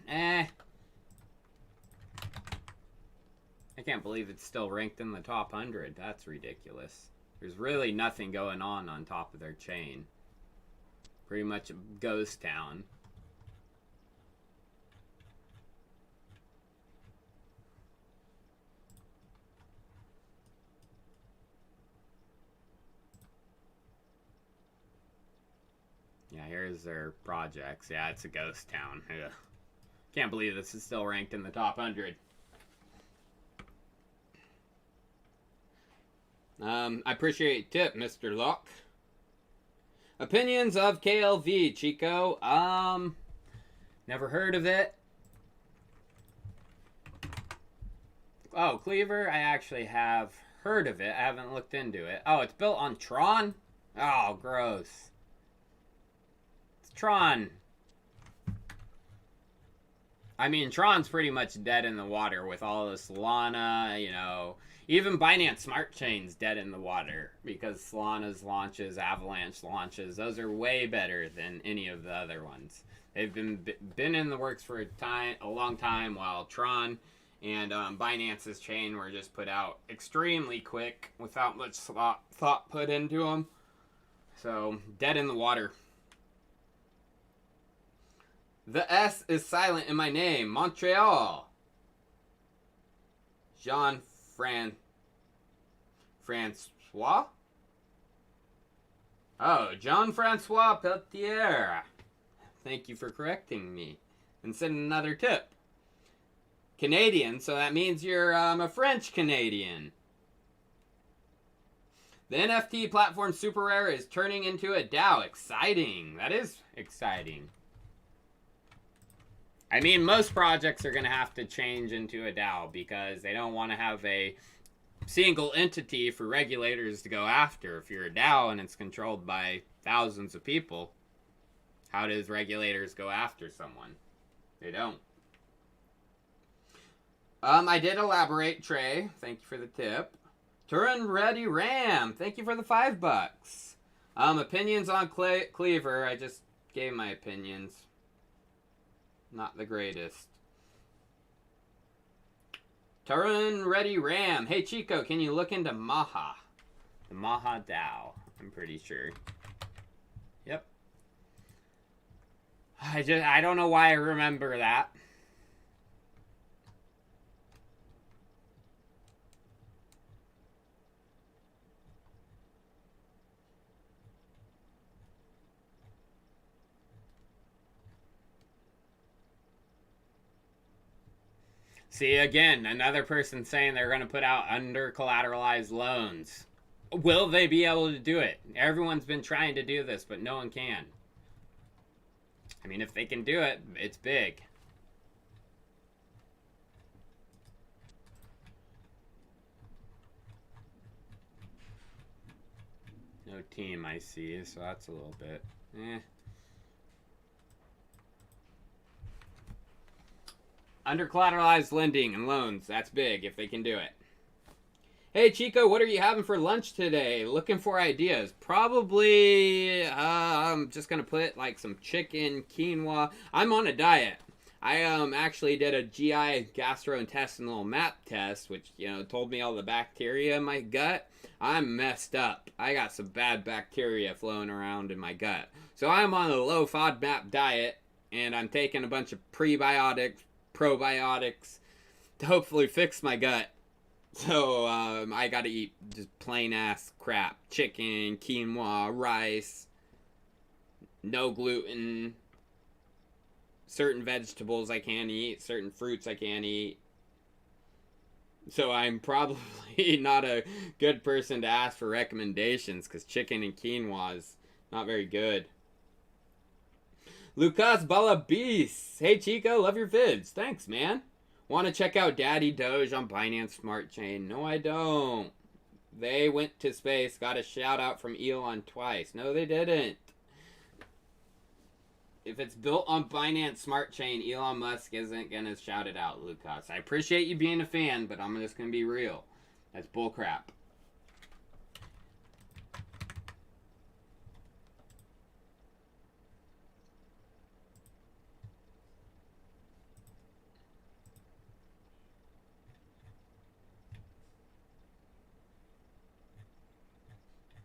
I can't believe it's still ranked in the top 100. That's ridiculous. There's really nothing going on top of their chain. Pretty much a ghost town. Yeah, here's their projects. Yeah, it's a ghost town. Ugh. Can't believe this is still ranked in the top 100. I appreciate tip, Mr. Locke. Opinions of KLV, Chico. Never heard of it. Oh, Cleaver, I actually have heard of it. I haven't looked into it. Oh, it's built on Tron? Oh, gross. It's Tron. I mean, Tron's pretty much dead in the water with all this Solana, you know. Even Binance Smart Chain's dead in the water because Solana's launches, Avalanche launches, those are way better than any of the other ones. They've been in the works for a long time, while Tron and Binance's chain were just put out extremely quick without much thought put into them. So, dead in the water. The S is silent in my name. Montreal. Francois? Oh, Jean-Francois Peltier. Thank you for correcting me. And send another tip. Canadian, so that means you're a French Canadian. The NFT platform Super Rare is turning into a DAO. Exciting. That is exciting. I mean, most projects are going to have to change into a DAO because they don't want to have a single entity for regulators to go after. If you're a DAO and it's controlled by thousands of people, how does regulators go after someone? They don't. I did elaborate, Trey. Thank you for the tip. Turin Ready Ram. Thank you for the $5. Opinions on Cleaver. I just gave my opinions. Not the greatest. Turin Ready Ram. Hey Chico, can you look into Maha? The Maha DAO. I'm pretty sure. Yep. I don't know why I remember that. See, again, another person saying they're going to put out under collateralized loans. Will they be able to do it? Everyone's been trying to do this, but no one can. I mean, if they can do it, it's big. No team, I see, so that's a little bit. Under collateralized lending and loans, that's big if they can do it. Hey Chico, what are you having for lunch today? Looking for ideas. Probably, I'm just gonna put like some chicken, quinoa. I'm on a diet. I actually did a GI gastrointestinal map test, which, you know, told me all the bacteria in my gut. I'm messed up. I got some bad bacteria flowing around in my gut. So I'm on a low FODMAP diet, and I'm taking a bunch of prebiotics, probiotics to hopefully fix my gut. So I gotta eat just plain ass crap. Chicken, quinoa, rice, no gluten, certain vegetables I can't eat, certain fruits I can't eat. So I'm probably not a good person to ask for recommendations, because chicken and quinoa is not very good. Lucas Balabis. Hey Chico, love your vids. Thanks, man. Want to check out Daddy Doge on Binance Smart Chain? No, I don't. They went to space. Got a shout out from Elon twice. No, they didn't. If it's built on Binance Smart Chain, Elon Musk isn't going to shout it out, Lucas. I appreciate you being a fan, but I'm just going to be real. That's bullcrap.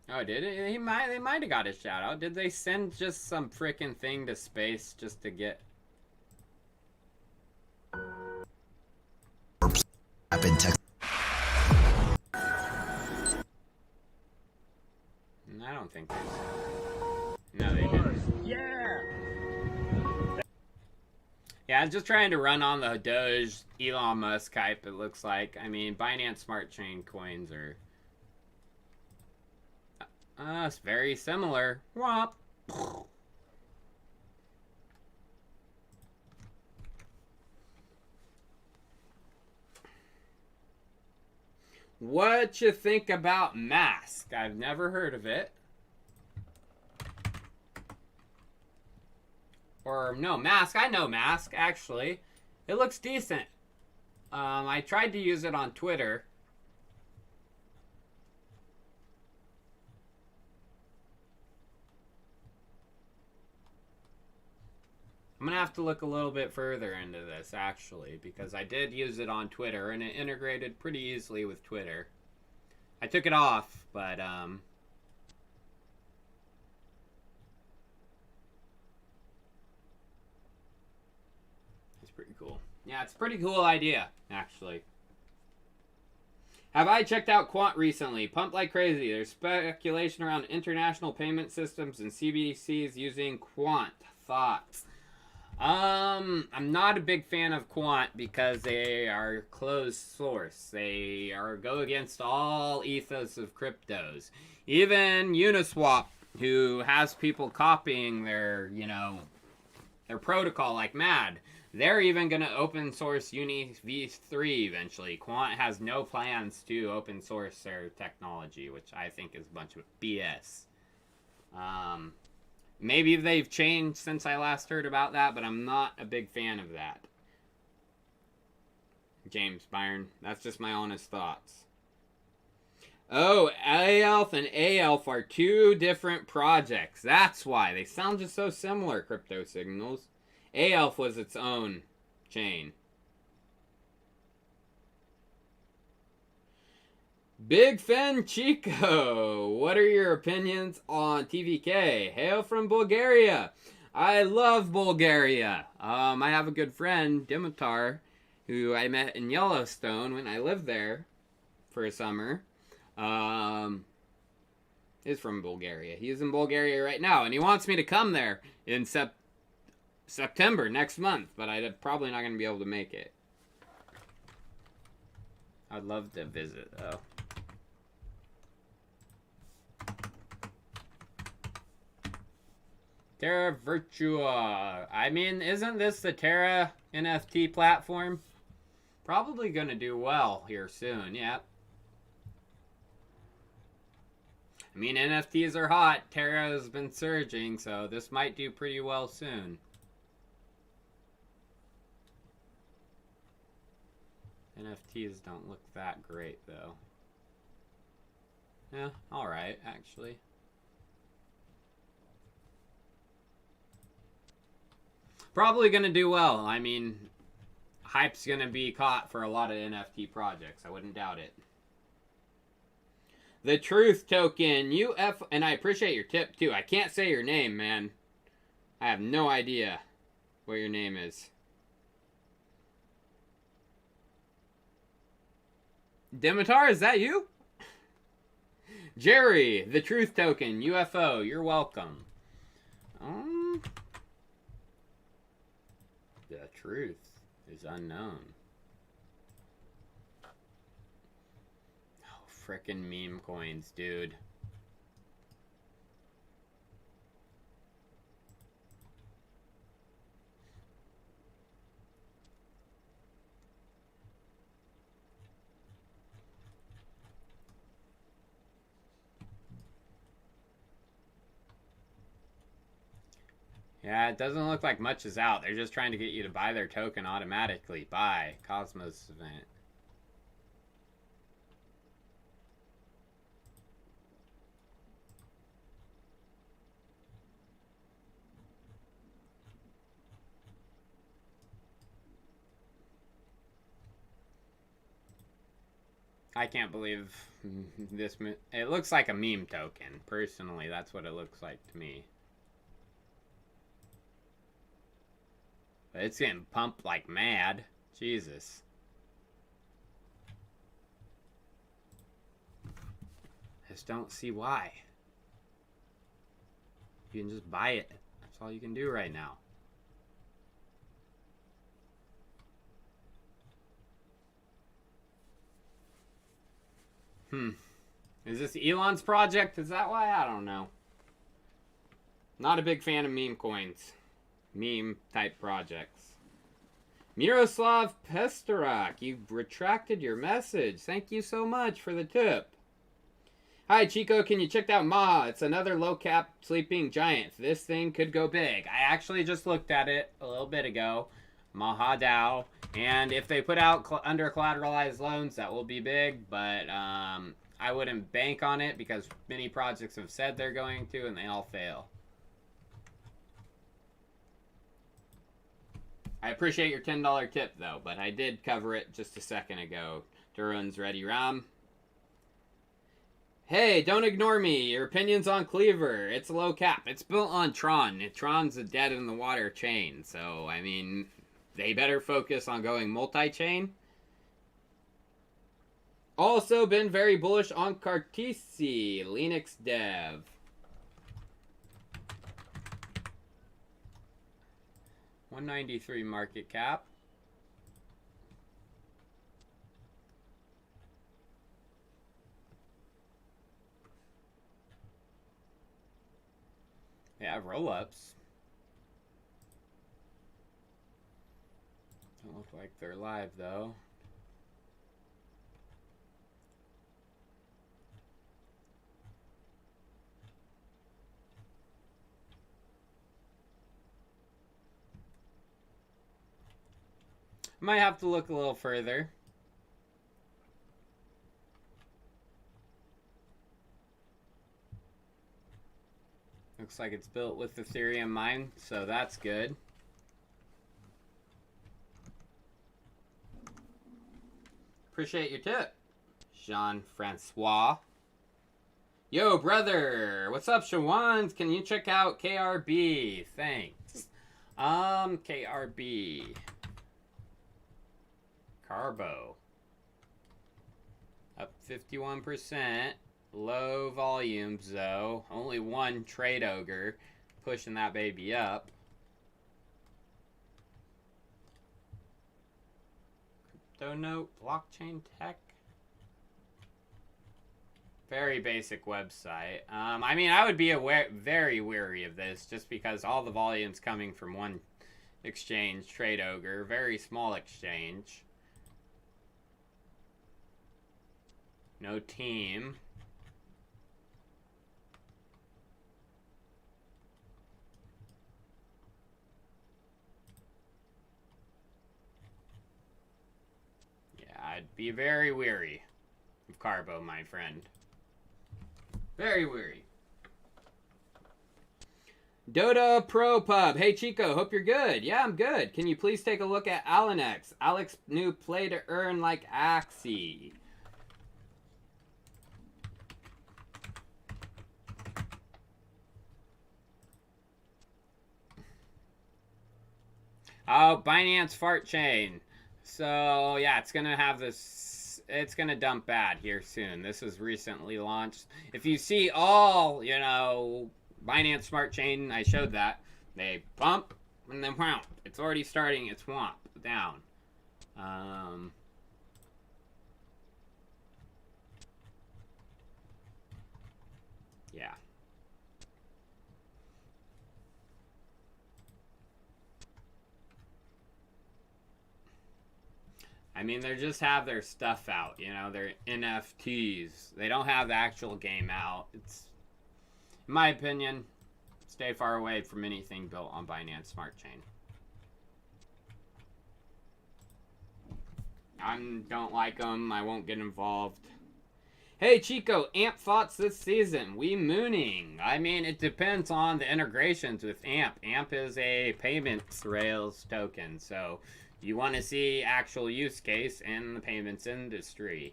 Oh, did it? They might have got a shout out. Did they send just some freaking thing to space just to get? I don't think they did. No, they didn't. Yeah. Yeah, I was just trying to run on the Doge Elon Musk hype. It looks like. I mean, Binance Smart Chain coins are. It's very similar. Whop. What you think about Mask? I've never heard of it. Or no, Mask. I know Mask, actually. It looks decent. I tried to use it on Twitter. I'm gonna have to look a little bit further into this, actually, because I did use it on Twitter, and it integrated pretty easily with Twitter. I took it off, but, it's pretty cool. Yeah, it's a pretty cool idea, actually. Have I checked out Quant recently? Pumped like crazy. There's speculation around international payment systems and CBDCs using Quant. Thoughts? I'm not a big fan of Quant because they are closed source. They go against all ethos of cryptos. Even Uniswap, who has people copying their, their protocol like mad, they're even going to open source Uni v3 eventually. Quant has no plans to open source their technology, which I think is a bunch of BS. Maybe they've changed since I last heard about that, but I'm not a big fan of that. James Byron, that's just my honest thoughts. Oh, ALF and ALF are two different projects. That's why. They sound just so similar, Crypto Signals. ALF was its own chain. Big Fen Chico, what are your opinions on TVK? Hail from Bulgaria. I love Bulgaria. I have a good friend, Dimitar, who I met in Yellowstone when I lived there for a summer. Is from Bulgaria. He's in Bulgaria right now, and he wants me to come there in September next month, but I'm probably not going to be able to make it. I'd love to visit, though. Terra Virtua. I mean, isn't this the Terra NFT platform? Probably gonna do well here soon, yep. I mean, NFTs are hot. Terra has been surging, so this might do pretty well soon. NFTs don't look that great, though. Yeah, alright, actually. Probably gonna do well. I mean, hype's gonna be caught for a lot of NFT projects. I wouldn't doubt it. The Truth Token, and I appreciate your tip, too. I can't say your name, man. I have no idea what your name is. Dimitar, is that you? Jerry, the Truth Token, UFO, you're welcome. The truth is unknown. Oh, frickin' meme coins, dude. Yeah, it doesn't look like much is out. They're just trying to get you to buy their token automatically. Buy. Cosmos event. I can't believe this. It looks like a meme token. Personally, that's what it looks like to me. But it's getting pumped like mad. Jesus. I just don't see why. You can just buy it. That's all you can do right now. Is this Elon's project? Is that why? I don't know. Not a big fan of meme coins. Meme type projects. Miroslav Pesterak, you've retracted your message. Thank you so much for the tip. Hi Chico, can you check out Maha? It's another low cap sleeping giant. This thing could go big. I actually just looked at it a little bit ago. Maha DAO. And if they put out under collateralized loans, that will be big. But I wouldn't bank on it because many projects have said they're going to and they all fail. I appreciate your $10 tip, though, but I did cover it just a second ago. Duran's ready, Ram. Hey, don't ignore me. Your opinion's on Cleaver. It's a low cap. It's built on Tron. Tron's a dead-in-the-water chain, so, I mean, they better focus on going multi-chain. Also been very bullish on Cartesi, Linux dev. $193 market cap. Yeah, roll-ups. Don't look like they're live, though. Might have to look a little further. Looks like it's built with Ethereum mine, so that's good. Appreciate your tip, Jean-Francois. Yo, brother! What's up, Shawans? Can you check out KRB? Thanks. KRB. Carbo. Up 51%. Low volumes, though. Only one trade ogre pushing that baby up. Crypto note, blockchain tech. Very basic website. I mean, I would be very wary of this just because all the volume's coming from one exchange, Trade Ogre, very small exchange. No team. Yeah, I'd be very wary of Carbo, my friend. Very wary. Dota Pro Pub. Hey Chico, hope you're good. Yeah, I'm good. Can you please take a look at Alex? Alex new play to earn like Axie. Oh, Binance Fart Chain. So, yeah, it's going to have this... It's going to dump bad here soon. This was recently launched. If you see all, you know, Binance Smart Chain, I showed that. They bump and then whomp. It's already starting its whomp down. Yeah. I mean, they just have their stuff out, you know, their NFTs. They don't have the actual game out. It's, in my opinion, stay far away from anything built on Binance Smart Chain. I don't like them. I won't get involved. Hey, Chico, AMP thoughts this season. We mooning. I mean, it depends on the integrations with AMP. AMP is a payments rails token, so... You want to see actual use case in the payments industry.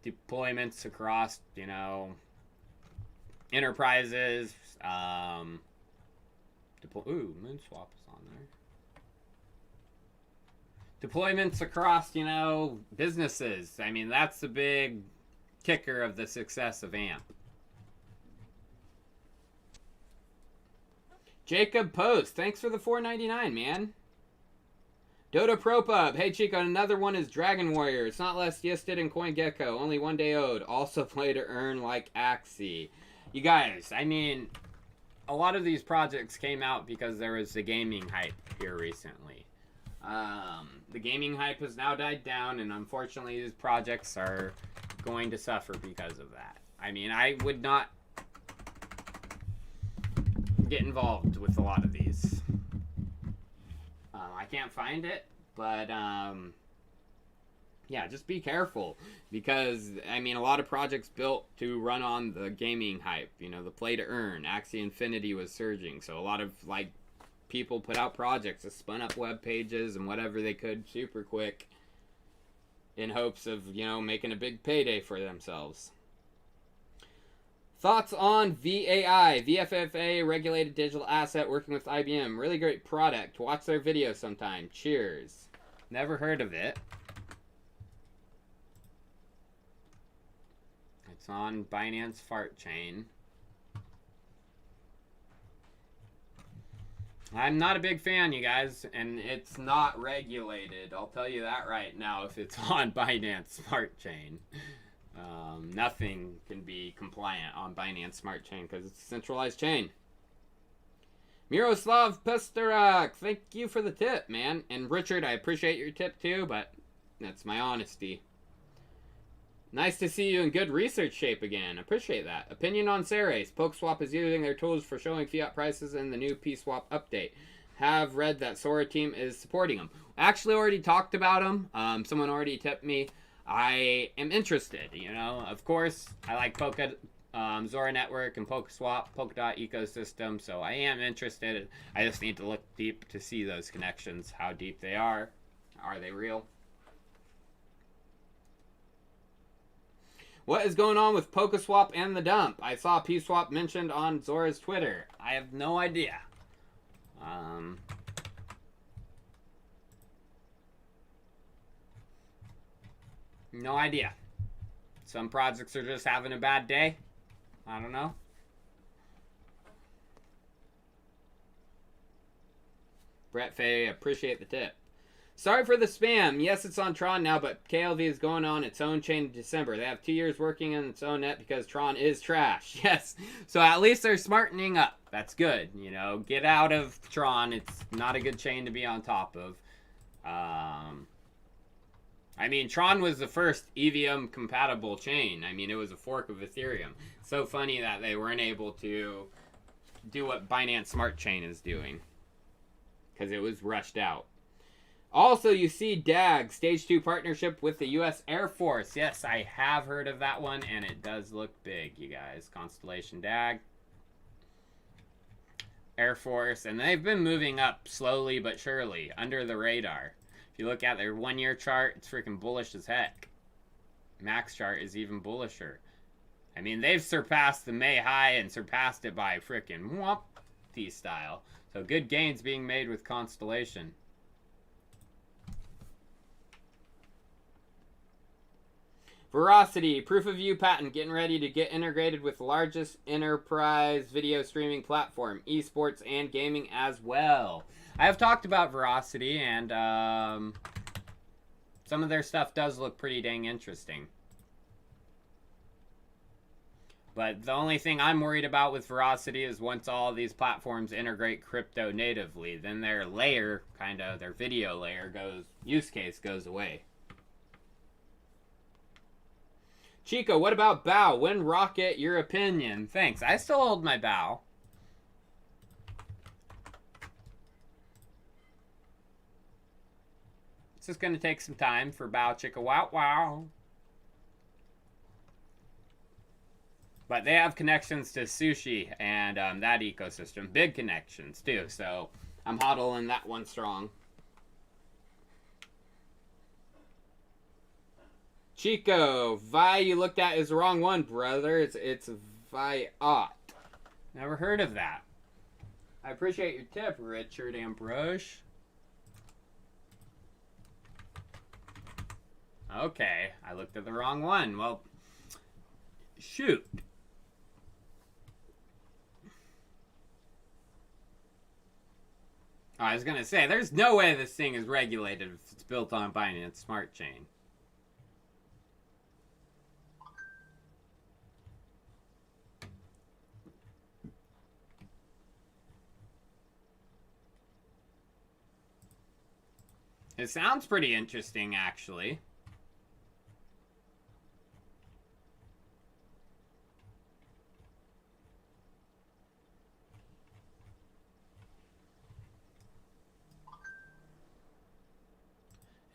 Deployments across, you know, enterprises. Ooh, Moonswap is on there. Deployments across, you know, businesses. I mean, that's the big kicker of the success of AMP. Jacob Post, thanks for the $4.99, man. Dota Pro Pub. Hey, Chico, another one is Dragon Warrior. It's not less listed in CoinGecko. Only 1 day owed. Also play to earn like Axie. You guys, I mean, a lot of these projects came out because there was the gaming hype here recently. The gaming hype has now died down, and unfortunately these projects are going to suffer because of that. I mean, I would not get involved with a lot of these. I can't find it, but yeah, just be careful because, I mean, a lot of projects built to run on the gaming hype, you know, the play to earn. Axie Infinity was surging, so a lot of, like, people put out projects that spun up web pages and whatever they could super quick in hopes of, you know, making a big payday for themselves. Thoughts on VAI, VFFA, regulated digital asset working with IBM. Really great product. Watch their videos sometime. Cheers. Never heard of it. It's on Binance Fart Chain. I'm not a big fan, you guys, and it's not regulated. I'll tell you that right now if it's on Binance Smart Chain. Nothing can be compliant on Binance Smart Chain because it's a centralized chain. Miroslav Pesterak, thank you for the tip, man. And Richard, I appreciate your tip too, but that's my honesty. Nice to see you in good research shape again. Appreciate that. Opinion on Ceres. PokeSwap is using their tools for showing fiat prices in the new PSwap update. Have read that Sora team is supporting them. Actually already talked about them. Someone already tipped me. I am interested, you know. Of course, I like Zora Network and PokeSwap, Polkadot ecosystem, so I am interested. I just need to look deep to see those connections, how deep they are. Are they real? What is going on with PokeSwap and the dump? I saw PSwap mentioned on Zora's Twitter. I have no idea. No idea. Some projects are just having a bad day. I don't know. Brett Fay, appreciate the tip. Sorry for the spam. Yes, it's on Tron now, but KLV is going on its own chain in December. They have 2 years working on its own net because Tron is trash. Yes. So at least they're smartening up. That's good. You know, get out of Tron. It's not a good chain to be on top of. I mean, Tron was the first EVM compatible chain. I mean, it was a fork of Ethereum. So funny that they weren't able to do what Binance Smart Chain is doing, because it was rushed out. Also, you see DAG, Stage 2 partnership with the U.S. Air Force. Yes, I have heard of that one, and it does look big, you guys. Constellation DAG. Air Force, and they've been moving up slowly but surely, under the radar. If you look at their 1 year chart, it's freaking bullish as heck. Max chart is even bullisher. I mean, they've surpassed the May high and surpassed it by freaking whomp style. So good gains being made with Constellation. Veracity, proof of view patent, getting ready to get integrated with the largest enterprise video streaming platform, esports and gaming as well. I have talked about Veracity, and some of their stuff does look pretty dang interesting. But the only thing I'm worried about with Veracity is once all these platforms integrate crypto natively, then their layer, their video layer use case goes away. Chico, what about bow? When rocket, your opinion? Thanks. I still hold my bow. It's just going to take some time for bow chicka wow wow. But they have connections to sushi and that ecosystem. Big connections too. So I'm hodling that one strong. Chico, Vi you looked at is the wrong one, brother. It's Viot. Never heard of that. I appreciate your tip, Richard Ambrose. Okay, I looked at the wrong one. Well, shoot. I was gonna say, there's no way this thing is regulated if it's built on Binance Smart Chain. It sounds pretty interesting, actually.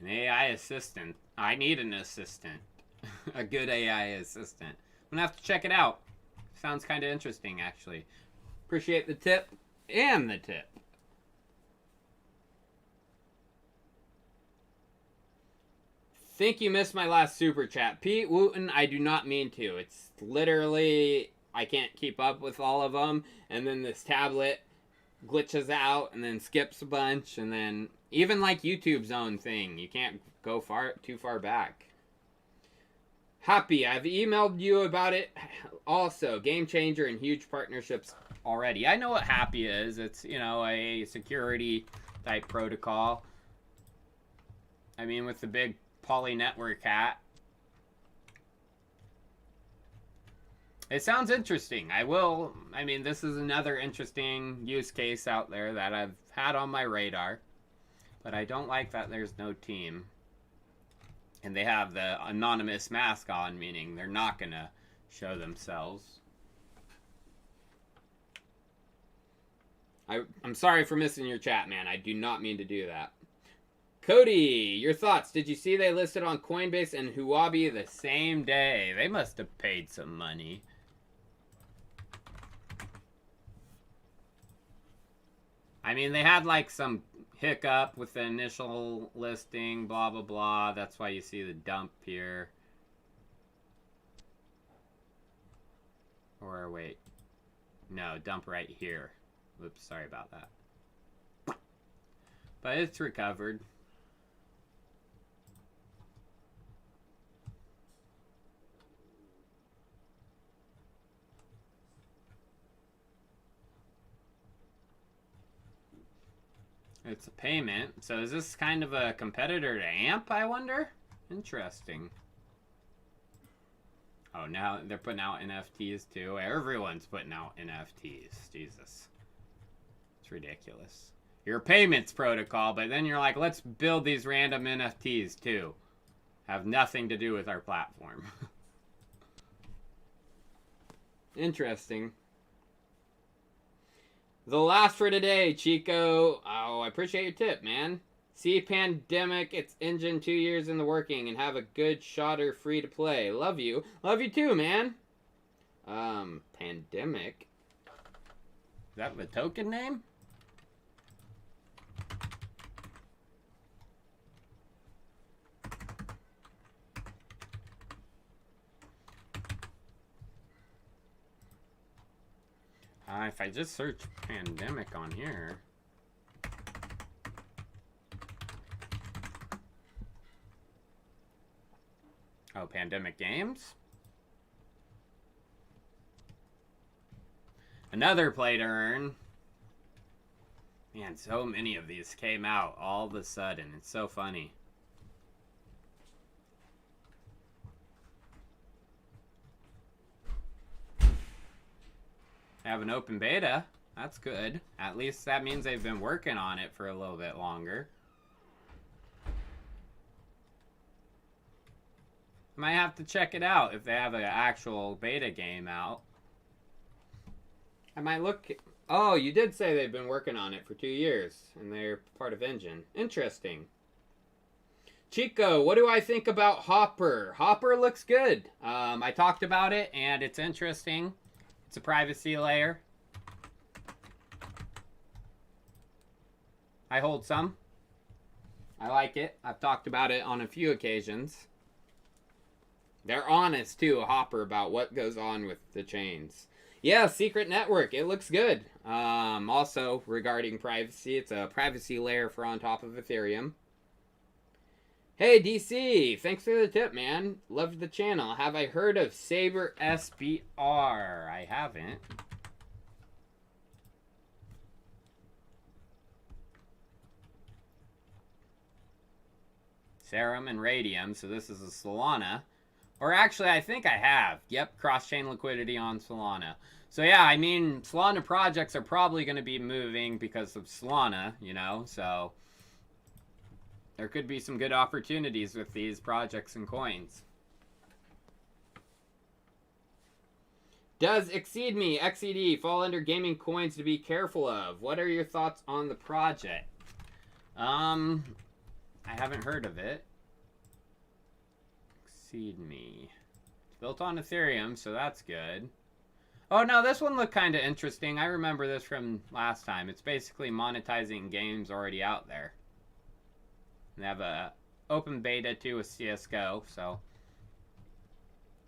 An AI assistant. I need an assistant. A good AI assistant. I'm gonna have to check it out. Sounds kind of interesting, actually. Appreciate the tip and the tip. Think you missed my last super chat. Pete Wooten, I do not mean to. It's literally, I can't keep up with all of them. And then this tablet glitches out and then skips a bunch. And then even like YouTube's own thing, you can't go too far back. Happy, I've emailed you about it. Also, game changer and huge partnerships already. I know what Happy is. It's, you know, a security type protocol. I mean, with the big Poly network hat. It sounds interesting. I mean, this is another interesting use case out there that I've had on my radar. But I don't like that there's no team. And they have the anonymous mask on, meaning they're not going to show themselves. I'm sorry for missing your chat, man. I do not mean to do that. Cody, your thoughts. Did you see they listed on Coinbase and Huobi the same day? They must have paid some money. I mean, they had like some hiccup with the initial listing, blah, blah, blah. That's why you see the dump here. Or wait. No, dump right here. Whoops, sorry about that. But it's recovered. It's a payment. So is this kind of a competitor to AMP, I wonder? Interesting. Oh, now they're putting out NFTs too. Everyone's putting out NFTs. Jesus. It's ridiculous. You're a payments protocol, but then you're like, let's build these random NFTs too. Have nothing to do with our platform. Interesting. The last for today, Chico. Oh, I appreciate your tip, man. See Pandemic, its engine 2 years in the working, and have a good shotter free to play. Love you. Love you too, man. Pandemic. Is that the token name? If I just search Pandemic on here. Oh, Pandemic Games? Another play to earn. Man, so many of these came out all of a sudden. It's so funny. Have an open beta. That's good. At least that means they've been working on it for a little bit longer. Might have to check it out if they have an actual beta game out. I might look. Oh, you did say they've been working on it for 2 years and they're part of Engine. Interesting. Chico, what do I think about Hopper? Hopper looks good. I talked about it and it's interesting. It's a privacy layer. I hold some. I like it. I've talked about it on a few occasions. They're honest too, Hopper, about what goes on with the chains. Yeah, Secret Network. It looks good. Also, regarding privacy, it's a privacy layer for on top of Ethereum. Hey, DC. Thanks for the tip, man. Loved the channel. Have I heard of Saber SBR? I haven't. Serum and Radium. So this is a Solana. Or actually, I think I have. Yep, cross-chain liquidity on Solana. So yeah, I mean, Solana projects are probably going to be moving because of Solana, you know, so there could be some good opportunities with these projects and coins. Does Exceed Me, XED, fall under gaming coins to be careful of? What are your thoughts on the project? I haven't heard of it. Exceed Me. It's built on Ethereum, so that's good. Oh no, this one looked kind of interesting. I remember this from last time. It's basically monetizing games already out there. They have a open beta too with CSGO, so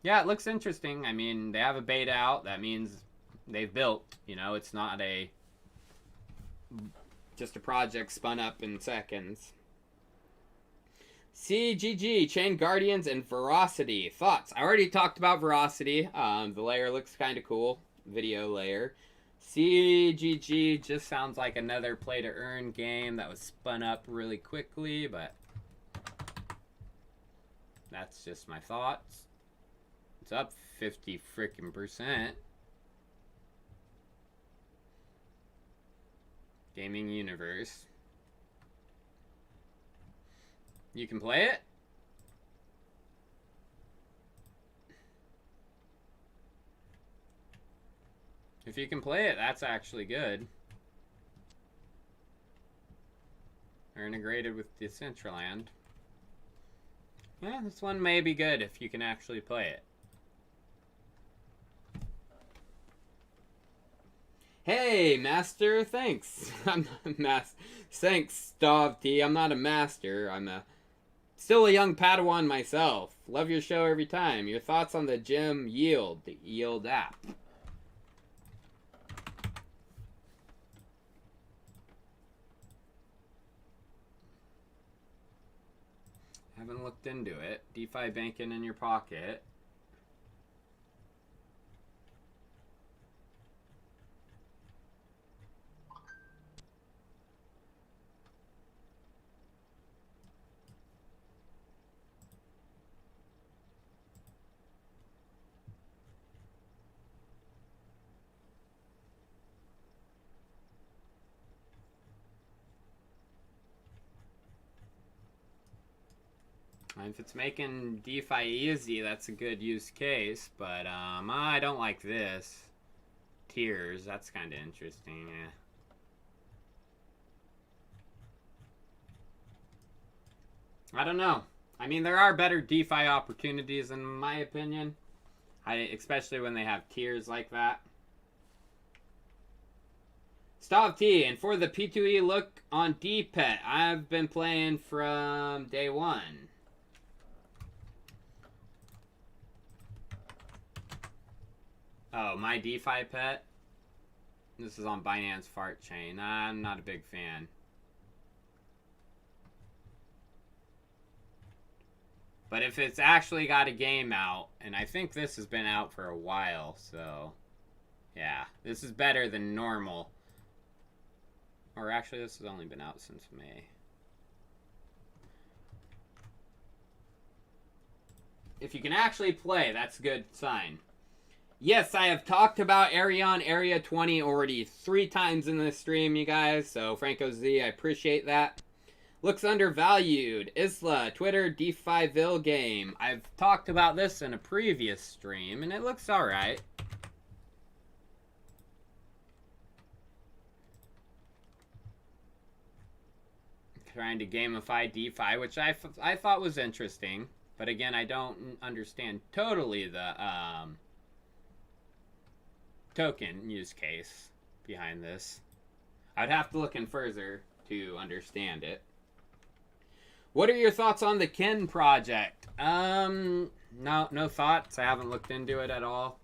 yeah, it looks interesting. I mean, they have a beta out. That means they've built. You know, it's not just a project spun up in seconds. CGG, Chain Guardians, and Veracity. Thoughts? I already talked about Veracity. The layer looks kind of cool. Video layer. CGG just sounds like another play-to-earn game that was spun up really quickly, but that's just my thoughts. It's up 50 frickin' %. Gaming Universe. You can play it? If you can play it, that's actually good. They're integrated with Decentraland. Yeah, this one may be good if you can actually play it. Hey, Master, thanks. I'm not thanks, Stav T. I'm not a master. I'm still a young Padawan myself. Love your show every time. Your thoughts on the gem Yield, the Yield app. Haven't looked into it. DeFi banking in your pocket. If it's making DeFi easy, that's a good use case. But I don't like this. Tiers, that's kind of interesting. Yeah. I don't know. I mean, there are better DeFi opportunities in my opinion. Especially when they have tiers like that. Stop T, and for the P2E look on DPET, I've been playing from day one. Oh, my DeFi pet? This is on Binance Fart Chain. I'm not a big fan. But if it's actually got a game out, and I think this has been out for a while, so yeah, this is better than normal. Or actually, this has only been out since May. If you can actually play, that's a good sign. Yes, I have talked about Arion Area 20 already 3 times in this stream, you guys. So, Franco Z, I appreciate that. Looks undervalued. Isla, Twitter, DeFiville game. I've talked about this in a previous stream, and it looks alright. Trying to gamify DeFi, which I thought was interesting. But again, I don't understand totally the token use case behind this. I'd have to look in further to understand it. What are your thoughts on the Ken project? No thoughts. I haven't looked into it at all.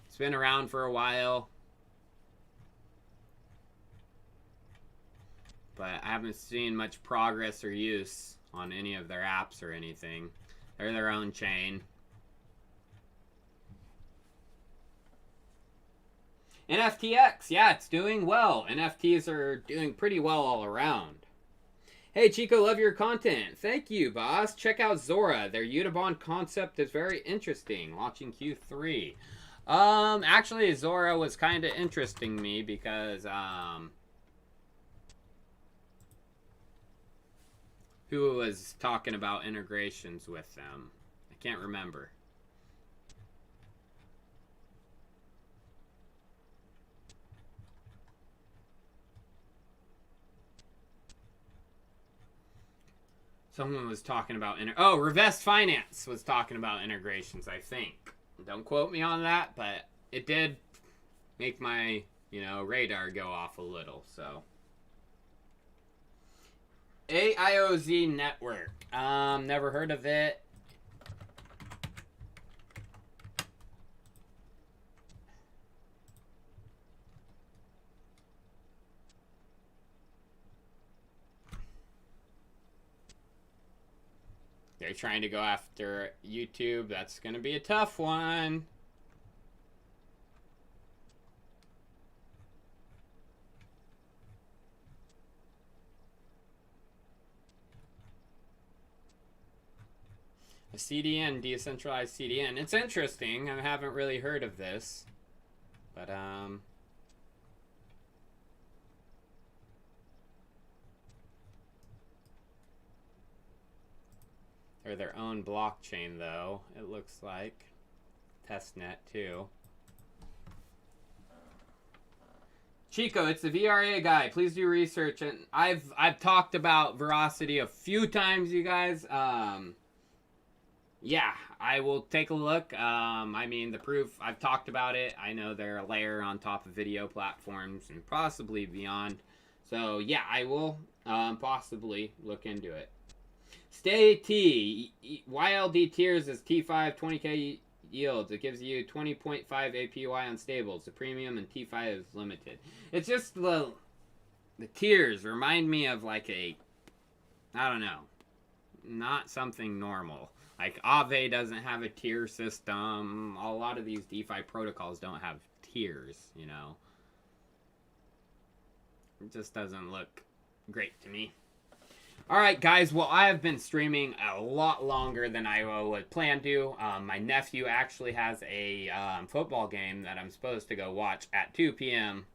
It's been around for a while. But I haven't seen much progress or use on any of their apps or anything. They're their own chain. NFTX, yeah, it's doing well. NFTs are doing pretty well all around. Hey, Chico, love your content. Thank you, boss. Check out Zora. Their Unibond concept is very interesting. Launching Q3. Actually, Zora was kind of interesting me because, who was talking about integrations with them? I can't remember. Someone was talking about Revest Finance was talking about integrations, I think. Don't quote me on that, but it did make my, radar go off a little, so. AIOZ Network. Never heard of it. They're trying to go after YouTube. That's going to be a tough one. A CDN, decentralized CDN. It's interesting. I haven't really heard of this. But, they're their own blockchain, though, it looks like. Testnet, too. Chico, it's the VRA guy. Please do research. And I've talked about Veracity a few times, you guys. Yeah, I will take a look. I mean, the proof, I've talked about it. I know they're a layer on top of video platforms and possibly beyond. So, yeah, I will possibly look into it. Stay T. YLD tiers is T5 20k yields. It gives you 20.5 APY on stables. The premium and T5 is limited. It's just the tiers remind me of like I don't know, not something normal. Like Aave doesn't have a tier system. A lot of these DeFi protocols don't have tiers, It just doesn't look great to me. Alright guys, well I have been streaming a lot longer than I would plan to. My nephew actually has a football game that I'm supposed to go watch at 2 p.m.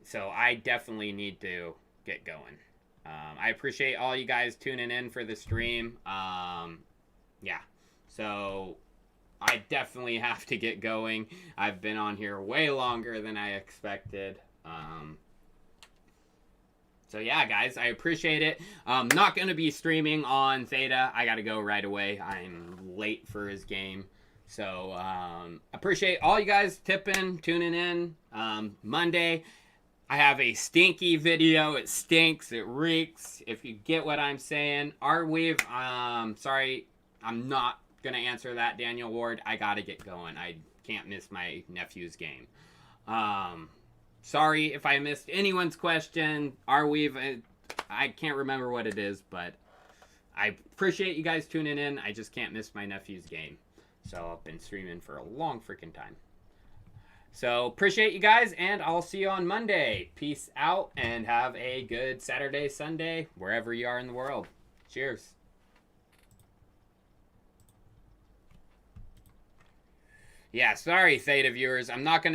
So I definitely need to get going. I appreciate all you guys tuning in for the stream. Yeah, so I definitely have to get going. I've been on here way longer than I expected. So yeah, guys, I appreciate it. Not going to be streaming on Theta. I got to go right away. I'm late for his game. So appreciate all you guys tipping, tuning in. Monday, I have a stinky video. It stinks. It reeks. If you get what I'm saying. Arweave, sorry, I'm not going to answer that, Daniel Ward. I got to get going. I can't miss my nephew's game. Sorry if I missed anyone's question. Arweave, I can't remember what it is, but I appreciate you guys tuning in. I just can't miss my nephew's game. So I've been streaming for a long freaking time. So appreciate you guys, and I'll see you on Monday. Peace out, and have a good Saturday, Sunday, wherever you are in the world. Cheers. Yeah, sorry, Theta viewers. I'm not going to